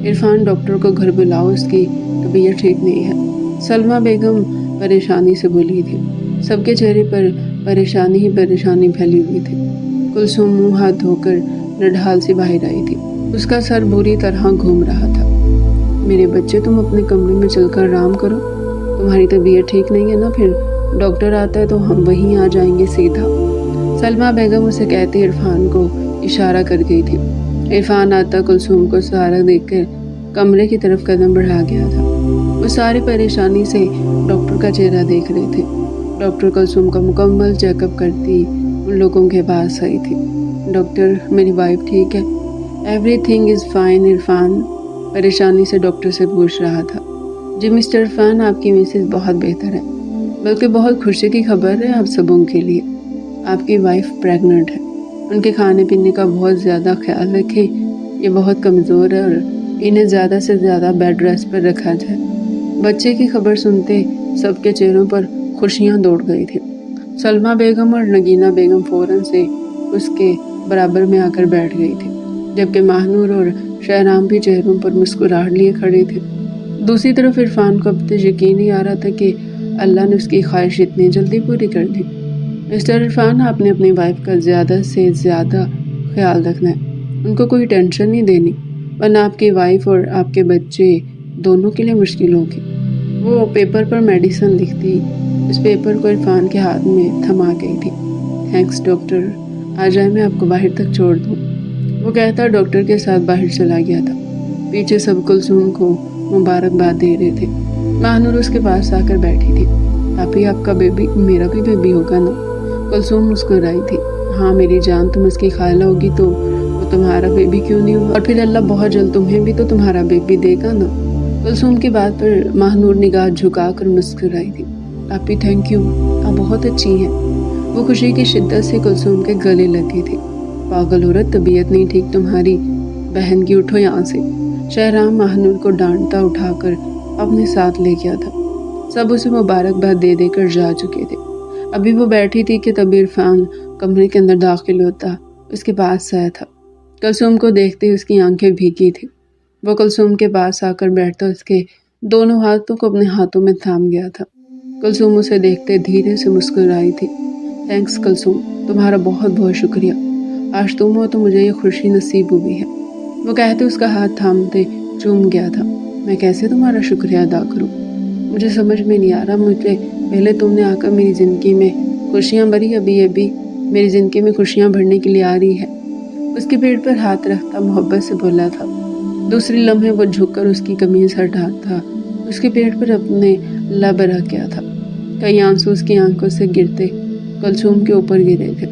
عرفان ڈاکٹر کو گھر بلاؤ، اس کی طبیعت ٹھیک نہیں ہے، سلمہ بیگم پریشانی سے بولی تھی۔ سب کے چہرے پر پریشانی ہی پریشانی پھیلی ہوئی تھی۔ کلثوم منہ ہاتھ دھو کر نڈھال سے باہر آئی تھی۔ اس کا سر بری طرح گھوم رہا تھا۔ میرے بچے، تم اپنے کمرے میں چل کر آرام کرو، تمہاری طبیعت ٹھیک نہیں ہے نا، پھر ڈاکٹر آتا ہے تو ہم وہیں آ جائیں گے سیدھا۔ سلمہ بیگم اسے کہتے عرفان کو اشارہ کر گئی تھی۔ عرفان آتا کلثوم کو سہارا دیکھ کر کمرے کی طرف قدم بڑھا گیا تھا۔ وہ سارے پریشانی سے ڈاکٹر کا چہرہ دیکھ رہے تھے۔ ڈاکٹر کلثوم کا مکمل چیک اپ کرتی ان لوگوں کے پاس آئی تھی۔ ڈاکٹر، میری وائف ٹھیک ہے؟ Everything is fine Irfan, پریشانی سے ڈاکٹر سے پوچھ رہا تھا۔ جی مسٹر عرفان، آپ کی مسز بہت بہتر ہے، بلکہ بہت خوشی کی خبر ہے آپ سبوں کے لیے، آپ کی وائف پریگننٹ ہے۔ ان کے کھانے پینے کا بہت زیادہ خیال رکھیں، یہ بہت کمزور ہے اور انہیں زیادہ سے زیادہ بیڈ ریسٹ پر رکھا جائے۔ بچے کی خبر سنتے سب کے چہروں پر خوشیاں دوڑ گئی تھیں۔ سلمہ بیگم اور نگینہ بیگم فوراً سے اس کے برابر میں آ کر بیٹھ گئی تھی، جبکہ ماہنور اور شہرام بھی چہروں پر مسکراہٹ لیے کھڑے تھے۔ دوسری طرف عرفان کو اب تک یقین نہیں آ رہا تھا کہ اللہ نے اس کی خواہش اتنی جلدی پوری کر دی۔ مسٹر عرفان، آپ نے اپنی وائف کا زیادہ سے زیادہ خیال رکھنا ہے، ان کو کوئی ٹینشن نہیں دینی، ورنہ آپ کی وائف اور آپ کے بچے دونوں کے لیے مشکل ہوگی۔ وہ پیپر پر میڈیسن لکھتی اس پیپر کو عرفان کے ہاتھ میں تھما گئی تھی۔ تھینکس ڈاکٹر، آ جائے میں آپ کو باہر تک چھوڑ دوں، وہ کہتا ڈاکٹر کے ساتھ باہر چلا گیا تھا۔ پیچھے سب کلثوم کو مبارکباد دے رہے تھے۔ ماہنور اس کے پاس آ کر بیٹھی تھی۔ आपी आपका बेबी मेरा भी बेबी होगा ना? कुलसुम मुस्कुराई थी। हाँ मेरी जान, तुम उसकी खाला होगी तो वो तुम्हारा बेबी क्यों नहीं होगा? और फिर अल्लाह बहुत जल्द तुम्हें भी तो तुम्हारा बेबी देगा ना। कुलसुम की बात पर महानूर निगाह झुकाकर मुस्कुराई थी। आपी थैंक यू, आप बहुत अच्छी हैं। वो खुशी की शिद्दत से कुलसुम के गले लगी थी। पागल औरत, तबीयत नहीं ठीक तुम्हारी, बहन की, उठो यहाँ से। शहराम महानूर को डांटता उठाकर अपने साथ ले गया था। सब उसे मुबारकबाद दे देकर जा चुके थे। अभी वो बैठी थी कि तभी इरफान कमरे के अंदर दाखिल होता उसके पास आया था। कुलसुम को देखते ही उसकी आंखें भीगी थी। वो कुलसुम के पास आकर बैठता उसके दोनों हाथों को अपने हाथों में थाम गया था। कुलसुम उसे देखते धीरे से मुस्कुराई थी। थैंक्स कुलसुम, तुम्हारा बहुत बहुत शुक्रिया। आज तुम हो तो मुझे ये खुशी नसीब हुई है। वो कहते उसका हाथ थामते चूम गया था। मैं कैसे तुम्हारा शुक्रिया अदा करूं? मुझे समझ में नहीं आ रहा। मुझे पहले तुमने आकर मेरी ज़िंदगी में खुशियाँ भरी, अभी ये भी मेरी ज़िंदगी में खुशियाँ भरने के लिए आ रही है। उसके पेट पर हाथ रखता मोहब्बत से बोला था। दूसरी लम्हे वो झुककर उसकी कमीज़ हटाता उसके पेट पर अपने लब रख गया था। कई आंसू उसकी आंखों से गिरते कुलसुम के ऊपर गिरे थे।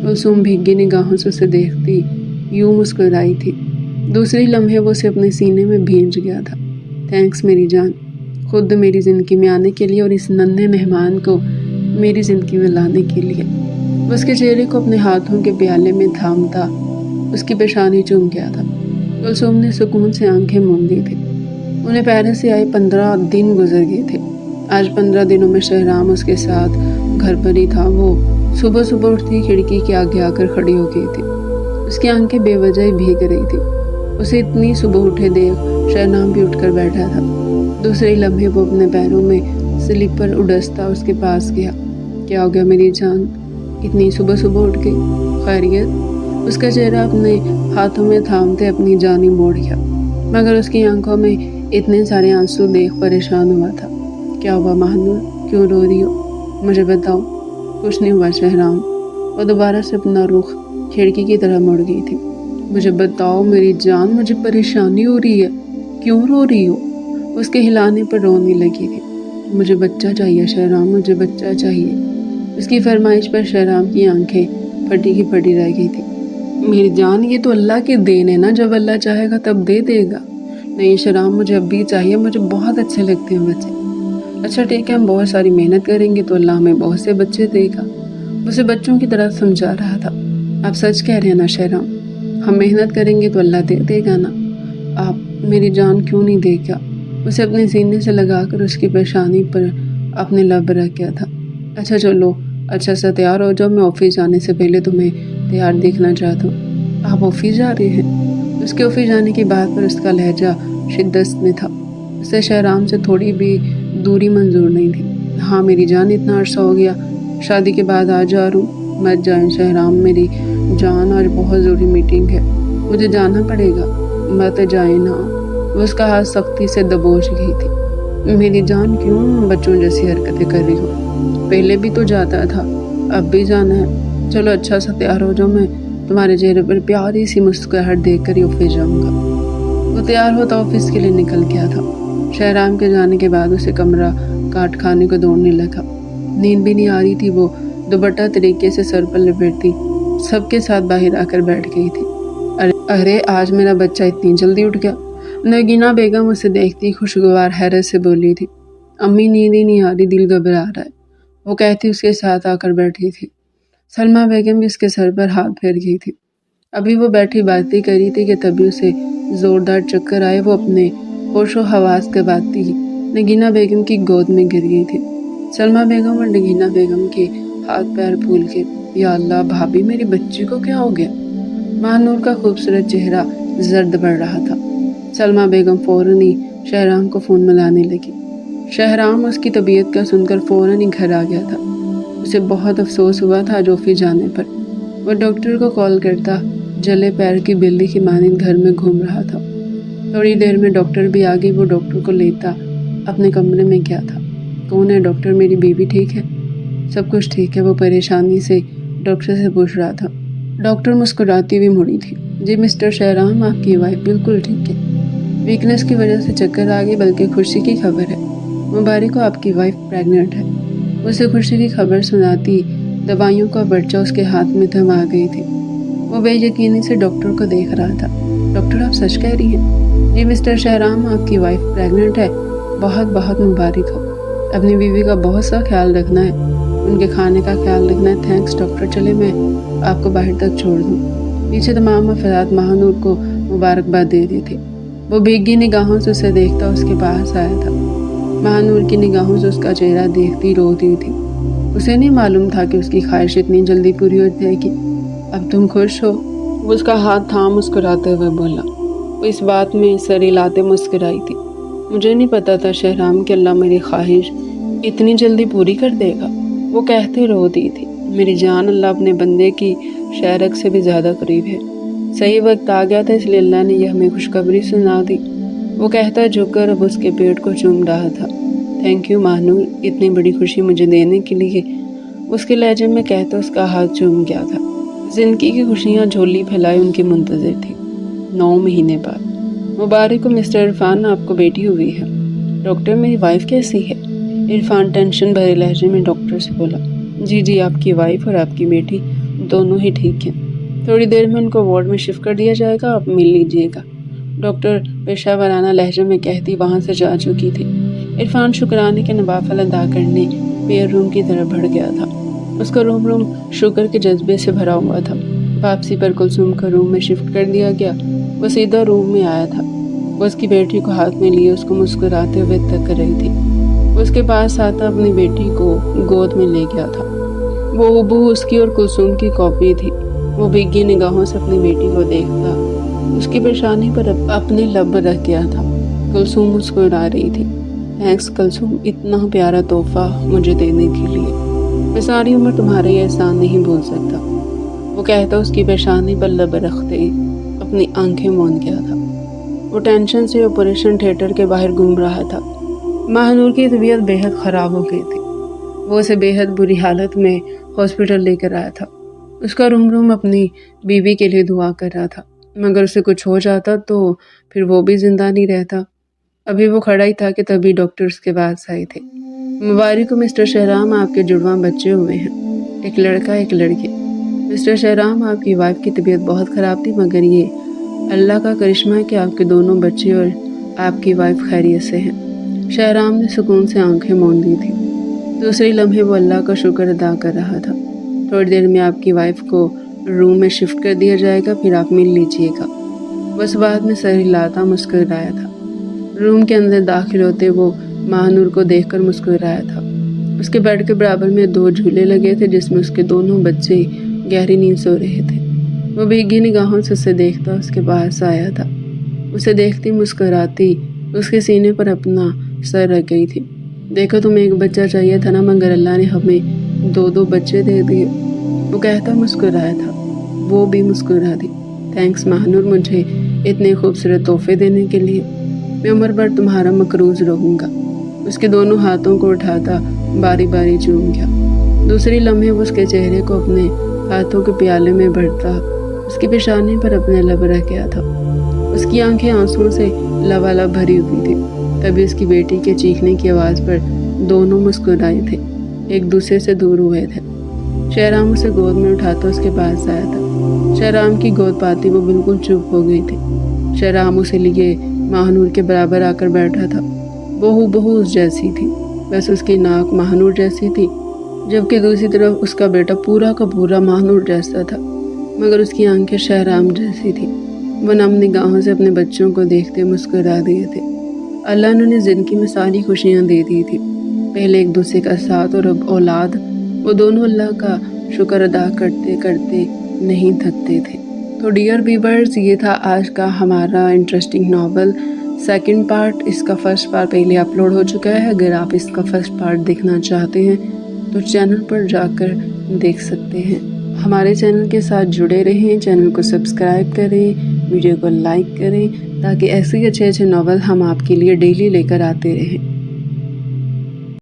कुलसुम भीगी निगाहों से उसे देखती यूं मुस्कुराई थी। दूसरी लम्हे वो उसे अपने सीने में भींच गया था। थैंक्स मेरी जान, खुद मेरी ज़िंदगी में आने के लिए और इस नन्हे मेहमान को मेरी ज़िंदगी में लाने के लिए। वो उसके चेहरे को अपने हाथों के प्याले में थामता उसकी पेशानी चूम गया था। कुलसुम ने सुकून से आंखें मूंद दी थी। उन्हें पेरिस से आए 15 दिन गुजर गए थे। आज 15 दिनों में शहराम उसके साथ घर पर ही था। वो सुबह सुबह उठती खिड़की के आगे आकर खड़ी हो गई थी। उसकी आंखें बेवजह ही भीग रही थी। उसे इतनी सुबह उठे देख शहनाम भी उठकर बैठा था। दूसरे लम्हे वो अपने पैरों में स्लीपर उड़सता उसके पास गया। क्या हो गया मेरी जान, इतनी सुबह सुबह उठ गई? खैरियत? उसका चेहरा अपने हाथों में थामते अपनी जानी मोड़ गया, मगर उसकी आंखों में इतने सारे आंसू देख परेशान हुआ था। क्या हुआ महानूर, क्यों रो रही हो? मुझे बताओ। कुछ नहीं हुआ शहराम। वो दोबारा से अपना रुख खिड़की की तरह मुड़ गई थी। मुझे बताओ मेरी जान, मुझे परेशानी हो रही है, क्यों रो रही हो? उसके हिलाने पर रोने लगी थी। मुझे बच्चा चाहिए शहराम, मुझे बच्चा चाहिए। उसकी फरमाइश पर शहराम की आंखें फटी की फटी रह गई थी। मेरी जान, ये तो अल्लाह की देन है ना, जब अल्लाह चाहेगा तब दे देगा। नहीं शहराम, मुझे अब भी चाहिए, मुझे बहुत अच्छे लगते हैं बच्चे। अच्छा ठीक है, हम बहुत सारी मेहनत करेंगे तो अल्लाह हमें बहुत से बच्चे देगा। उसे बच्चों की तरह समझा रहा था। आप सच कह रहे हैं ना शहराम, हम मेहनत करेंगे तो अल्लाह दे देगा ना। आप मेरी जान क्यों नहीं देगा? उसे अपने सीने से लगाकर उसकी पेशानी पर अपने लब रख गया था। अच्छा चलो, अच्छा सा तैयार हो जाओ, मैं ऑफिस जाने से पहले तुम्हें तैयार देखना चाहता हूँ। आप ऑफिस जा रहे हैं? उसके ऑफिस जाने की बात पर उसका लहजा शिद्दत में था। उसे शहराम से थोड़ी भी दूरी मंजूर नहीं थी। हाँ मेरी जान, इतना अर्सा हो गया, शादी के बाद आ जा रहा हूँ। मत जाए शहराम मेरी जान, आज बहुत ज़रूरी मीटिंग है, मुझे जाना पड़ेगा। मत जाए ना। वो उसका हाथ सख्ती से दबोच गई थी। मेरी जान, क्यों बच्चों जैसी हरकतें कर रही हो? पहले भी तो जाता था, अब भी जाना है। चलो अच्छा सा तैयार हो जाओ, मैं तुम्हारे चेहरे पर प्यारी सी मुस्कुराहट देख कर ही ऑफिस जाऊँगा। वो तैयार होता ऑफिस के लिए निकल गया था। शहराम के जाने के बाद उसे कमरा काट खाने को दौड़ने लगा। नींद भी नहीं आ रही थी। वो दुपट्टा तरीके से सर पर लपेटती सबके साथ बाहर आकर बैठ गई थी। अरे आज मेरा बच्चा इतनी जल्दी उठ गया। नगीना बेगम उसे देखती खुशगवार हैरत से बोली थी। अम्मी नींद ही नहीं आ रही, दिल घबरा रहा है, वो कहती उसके साथ आकर बैठी थी। सलमा बेगम भी उसके सर पर हाथ फेर गई थी। अभी वो बैठी बातें करी थी कि तभी उसे जोरदार चक्कर आए। वो अपने होशो हवास गवाती नगीना बेगम की गोद में गिर गई थी। सलमा बेगम और नगीना बेगम के हाथ पैर फूल के, या अल्लाह भाभी मेरी बच्ची को क्या हो गया? महानूर का खूबसूरत चेहरा जर्द बढ़ रहा था। सलमा बेगम फौरन ही शहराम को फ़ोन मिलाने लगी। शहराम उसकी तबीयत का सुनकर फौरन ही घर आ गया था। उसे बहुत अफसोस हुआ था आज ऑफिस जाने पर। वह डॉक्टर को कॉल करता जले पैर की बिल्ली की मानिंद घर में घूम रहा था। थोड़ी देर में डॉक्टर भी आ गई। वो डॉक्टर को लेता अपने कमरे में गया था। कौन है डॉक्टर, मेरी बेबी ठीक है? सब कुछ ठीक है, वो परेशानी से डॉक्टर से पूछ रहा था। डॉक्टर मुस्कुराती हुई मुड़ी थी। जी मिस्टर शहराम, आपकी वाइफ बिल्कुल ठीक है। वीकनेस की वजह से चक्कर आ गई, बल्कि खुशी की खबर है। मुबारक हो, आपकी वाइफ प्रेग्नेंट है। उसे खुशी की खबर सुनाती दवाइयों का पर्चा उसके हाथ में थमा गई थी। वो बेयकीनी से डॉक्टर को देख रहा था। डॉक्टर, आप सच कह रही हैं? जी मिस्टर शहराम, आपकी वाइफ प्रेग्नेंट है। बहुत बहुत मुबारक हो। अपनी बीवी का बहुत सा ख्याल रखना है, उनके खाने का ख्याल रखना है। थैंक्स डॉक्टर, चले मैं आपको बाहर तक छोड़ दूँ। पीछे तमाम अफराद महानूर को मुबारकबाद दे रही थी। वो भीगी निगाहों से उसे देखता उसके पास आया था। महानूर की निगाहों से उसका चेहरा देखती रो रही थी। उसे नहीं मालूम था कि उसकी ख्वाहिश इतनी जल्दी पूरी हो जाएगी। अब तुम खुश हो? वो उसका हाथ थाम मुस्कुराते हुए बोला। वो इस बात में सर हिलाते मुस्कुराई थी। मुझे नहीं पता था शहराम कि अल्लाह मेरी ख्वाहिश इतनी जल्दी पूरी कर देगा। वो कहते रो दी थी। मेरी जान, अल्लाह अपने बंदे की शहरक से भी ज़्यादा करीब है। सही वक्त आ गया था, इसलिए अल्लाह ने यह हमें खुशखबरी सुना दी। वो कहता झुककर अब उसके पेट को चूम रहा था। थैंक यू महानूर, इतनी बड़ी खुशी मुझे देने के लिए। उसके लहजे में कहता उसका हाथ चूम गया था। जिंदगी की खुशियाँ झोली फैलाए उनकी मुंतज़िर थी। 9 महीने बाद। मुबारक हो मिस्टर इरफान, आपको बेटी हुई है। डॉक्टर, मेरी वाइफ कैसी है? इरफान टेंशन भरे लहजे में डॉक्टर से बोला। जी, आपकी वाइफ और आपकी बेटी दोनों ही ठीक हैं। थोड़ी देर में उनको वार्ड में शिफ्ट कर दिया जाएगा, आप मिल लीजिएगा। डॉक्टर पेशावराना लहजे में कहती वहाँ से जा चुकी थी। इरफान शुक्राने के नवाफल अदा करने पेयर रूम की तरफ बढ़ गया था। उसका रूम शुक्र के जज्बे से भरा हुआ था। वापसी पर कुलसुम को रूम में शिफ्ट कर दिया गया। वो सीधा रूम में आया था। वो उसकी बेटी को हाथ में लिए उसको मुस्कुराते हुए तक रही थी। वो उसके पास आता अपनी बेटी को गोद में ले गया था। वो हूबहू उसकी और कुलसुम की कॉपी थी। वो भीगी निगाहों से अपनी बेटी को देखता उसकी पेशानी पर अपने लब रख गया था। कुलसुम मुस्कुरा रही थी। थैंक्स कुलसुम, इतना प्यारा तोहफा मुझे देने के लिए। मैं सारी उम्र तुम्हारे एहसान नहीं भूल सकता। वो कहता उसकी पेशानी पर लब रखते ही अपनी आंखें मूंद गया था। वो टेंशन से ऑपरेशन थिएटर के बाहर घूम रहा था। महानूर की तबीयत बेहद ख़राब हो गई थी। वो उसे बेहद बुरी हालत में हॉस्पिटल लेकर आया था। उसका रूम अपनी बीवी के लिए दुआ कर रहा था, मगर उसे कुछ हो जाता तो फिर वो भी जिंदा नहीं रहता। अभी वो खड़ा ही था कि तभी डॉक्टर उसके पास आए थे। मुबारक हो मिस्टर शहराम, आपके जुड़वा बच्चे हुए हैं, एक लड़का एक लड़की। मिस्टर शहराम, आपकी वाइफ की तबीयत बहुत ख़राब थी, मगर ये अल्लाह का करिश्मा है कि आपके दोनों बच्चे और आपकी वाइफ खैरियत से हैं। शहराम ने सुकून से आंखें मूंद दी थी। दूसरे लम्हे वो अल्लाह का शुक्र अदा कर रहा था। थोड़ी देर में आपकी वाइफ को रूम में शिफ्ट कर दिया जाएगा, फिर आप मिल लीजिएगा। बस बाद में सर हिलाता मुस्कुराया था। रूम के अंदर दाखिल होते वो महानूर को देखकर मुस्कुराया था। उसके बेड के बराबर में 2 झूले लगे थे जिसमें उसके दोनों बच्चे गहरी नींद सो रहे थे। वो भीगी निगाहों से उसे देखता उसके पास आया था। उसे देखती मुस्कुराती उसके सीने पर अपना सर रख गई थी। देखो, तुम्हें एक बच्चा चाहिए था ना, मगर अल्लाह ने हमें 2 बच्चे दे दिए। वो कहता मुस्कुराया था। वो भी मुस्कुरा दी। थैंक्स महानूर, मुझे इतने खूबसूरत तोहफे देने के लिए। मैं उम्र भर तुम्हारा मकरूज रहूँगा। उसके दोनों हाथों को उठाता बारी बारी चूम गया। दूसरी लम्हे वो उसके चेहरे को अपने हाथों के प्याले में भरता उसकी पेशानी पर अपने लब रख गया था। उसकी आंखें आंसुओं से लबालब भरी हुई थी। तभी उसकी बेटी के चीखने की आवाज़ पर दोनों मुस्कुराए थे, एक दूसरे से दूर हुए थे। शहराम उसे गोद में उठाता उसके पास आया था। शहराम की गोद पाती वो बिल्कुल चुप हो गई थी। शहराम उसे लिए महानूर के बराबर आकर बैठा था। वो हूबहू उस जैसी थी, बस उसकी नाक महानूर जैसी थी, जबकि दूसरी तरफ उसका बेटा पूरा का पूरा महानूर जैसा था, मगर उसकी आंखें शहराम जैसी थी। वो नम निगाहों से अपने बच्चों को देखते मुस्कुरा दिए थे। अल्लाह ने उन्हें जिंदगी में सारी खुशियाँ दे दी थी, पहले एक दूसरे का साथ और अब औलाद। वो दोनों अल्लाह का शुक्र अदा करते करते नहीं थकते थे। तो डियर व्यूअर्स, ये था आज का हमारा इंटरेस्टिंग नावल सेकंड पार्ट। इसका फर्स्ट पार्ट पहले अपलोड हो चुका है। अगर आप इसका फर्स्ट पार्ट देखना चाहते हैं तो चैनल पर जाकर देख सकते हैं। हमारे चैनल के साथ जुड़े रहें, चैनल को सब्सक्राइब करें, वीडियो को लाइक करें, ताकि ऐसे ही अच्छे अच्छे नावल हम आपके लिए डेली लेकर आते रहें।